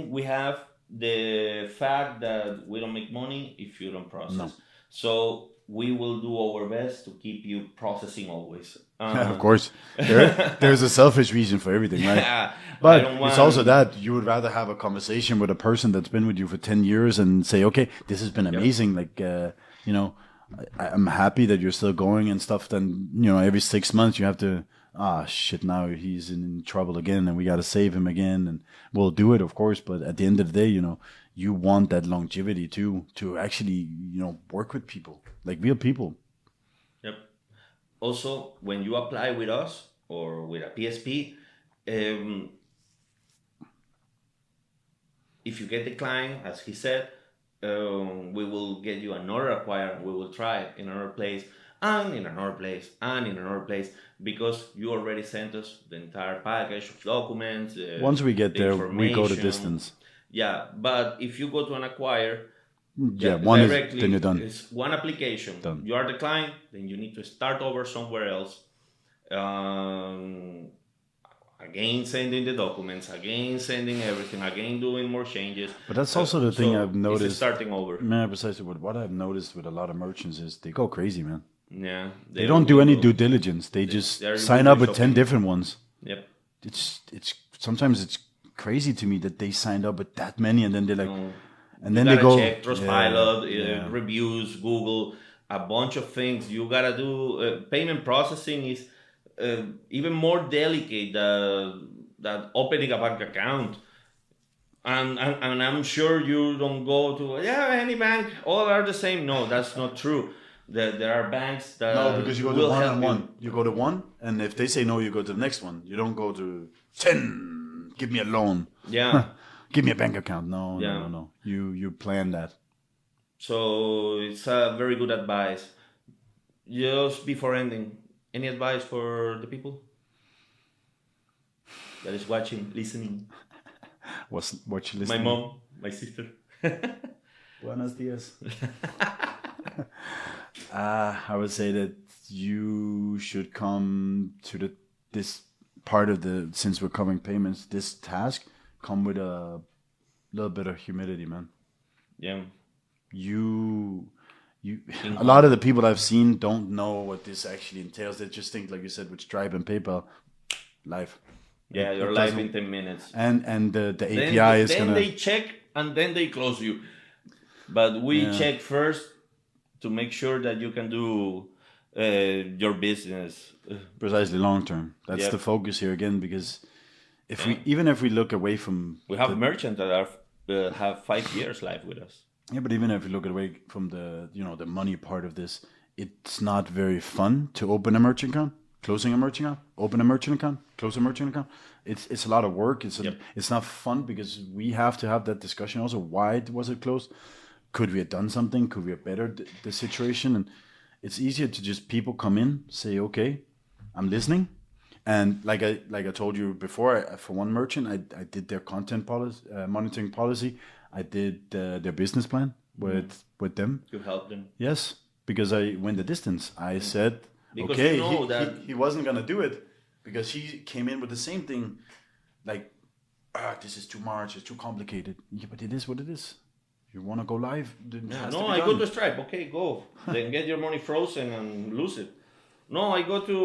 we have the fact that we don't make money if you don't process. No. So we will do our best to keep you processing always. Of course. There's a selfish reason for everything, right? Yeah, but it's also that you would rather have a conversation with a person that's been with you for 10 years and say, okay, this has been amazing. Like, I'm happy that you're still going and stuff. Then, every 6 months you have to, shit, now he's in trouble again and we got to save him again. And we'll do it, of course. But at the end of the day, you want that longevity too, to actually, work with people, like real people. Yep. Also, when you apply with us or with a PSP, if you get declined, as he said, we will get you another acquirer. We will try it in another place. and in another place, and in another place, because you already sent us the entire package of documents. Once we get the there, we go the information. distance. Yeah, but if you go to an acquire, Yeah, one is directly, then you're done. it's one application. Done. You are the client, then you need to start over somewhere else. Again, sending the documents, again, sending everything, again, doing more changes. But that's also the thing I've noticed. It's starting over. Man, precisely what I've noticed with a lot of merchants is they go crazy, man. Yeah. They don't do any due diligence. They just sign up with 10 different ones. Yep. It's sometimes it's crazy to me that they signed up with that many, and then they're like, and You then they gotta go check Trustpilot, reviews, Google, a bunch of things. You gotta do. Payment processing is even more delicate than opening a bank account. And I'm sure you don't go to any bank. All are the same. No, that's not true. There are banks that no, because you go to will one help on you. one. You go to one, and if they say no, you go to the next one. You don't go to 10. Give me a loan. Yeah. Give me a bank account. No, Yeah. no. You plan that. So it's a very good advice. Just before ending, any advice for the people that is watching, listening? What you My listening? mom, my sister. Buenos dias. I would say that you should come to this part of since we're covering payments, this task, come with a little bit of humility, man. Yeah. A lot of the people I've seen don't know what this actually entails. They just think, like you said, with Stripe and PayPal, live. Yeah, you're live in 10 minutes. And the Then, API is then gonna. they check and then they close you. But we check first to make sure that you can do your business. Precisely long term. That's Yep. the focus here again, because even if we look away from We have merchants that are have 5 years live with us. yeah, but even if you look away from the money part of this, it's not very fun to open a merchant account, closing a merchant account, open a merchant account, close a merchant account. It's a lot of work. It's not fun because we have to have that discussion also. Why was it closed? Could we have done something? Could we have bettered the situation? And it's easier to just people come in, say, okay, I'm listening. And like I told you before, for one merchant, I did their content policy, monitoring policy. I did their business plan with them. To help them. Yes, because I went the distance. I said, Because okay, you know that he wasn't gonna do it because he came in with the same thing, like, this is too much, it's too complicated. Yeah, but it is what it is. You want to go live? Then it has to No, be I done. go to Stripe. Okay, go. Then get your money frozen and lose it. No, I go to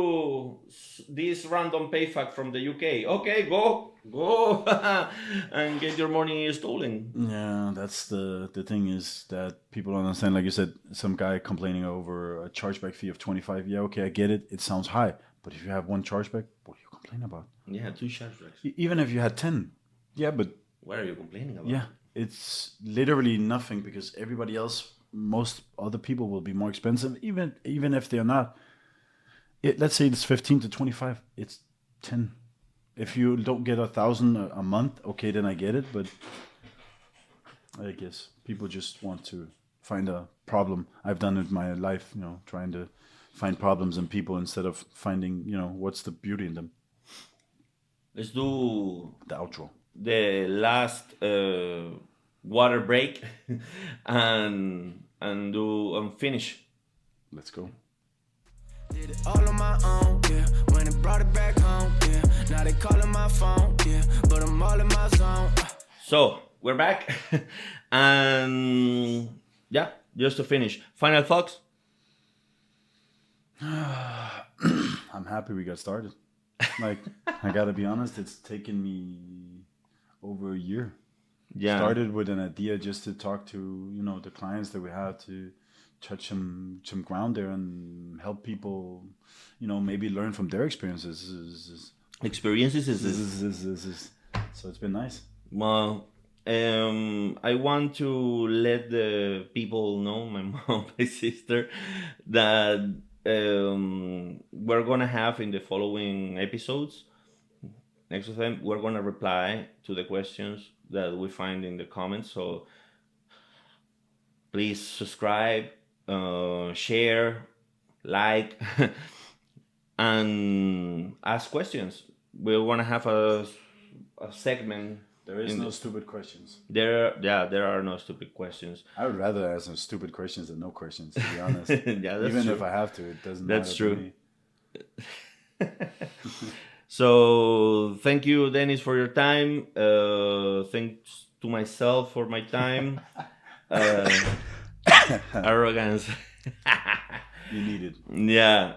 this random payfac from the UK. Okay, go, and get your money stolen. Yeah, that's the thing is that people don't understand. Like you said, some guy complaining over a chargeback fee of 25. Yeah, okay, I get it. It sounds high, but if you have one chargeback, what do you complain about? Yeah, 2 chargebacks. Even if you had 10, yeah, but What are you complaining about? yeah, it's literally nothing because everybody else, most other people will be more expensive, even if they're not. Let's say it's 15 to 25. It's 10. If you don't get 1,000 a month, okay, then I get it. But I guess people just want to find a problem. I've done it in my life, trying to find problems in people instead of finding, what's the beauty in them. Let's do The outro. the last water break and finish. Let's go. Did it all on my own, yeah. When it brought it back home, yeah. Now they calling my phone, yeah. But I'm all in my zone. So we're back, and yeah, just to finish, final thoughts. I'm happy we got started. Like, I gotta be honest, it's taken me over a year. Yeah, Started with an idea just to talk to, the clients that we have, to touch some ground there and help people, maybe learn from their experiences. experiences is So it's been nice. well. I want to let the people know, my mom, my sister, that we're gonna have in the following episodes. Next of them, we're gonna reply to the questions that we find in the comments. So please subscribe, share, like, and ask questions. We want to have a segment. There is no stupid questions. There are no stupid questions. I would rather ask some stupid questions than no questions, to be honest. Yeah, that's Even true. if I have to, it doesn't That's matter true. So thank you, Dennis, for your time. Thanks to myself for my time. Arrogance. You need it. Yeah.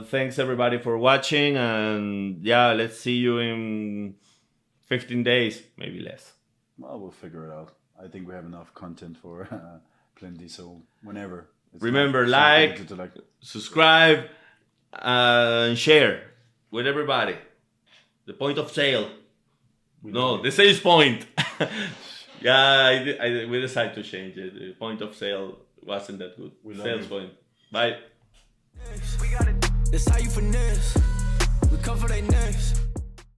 Thanks everybody for watching, and yeah, let's see you in 15 days, maybe less. Well, we'll figure it out. I think we have enough content for plenty, so whenever. Remember, like, subscribe, and share with everybody. The point of sale. The sales point. Yeah, we decided to change it. The point of sale wasn't that good. Sales point. Bye. That's how you finesse. We come for they next.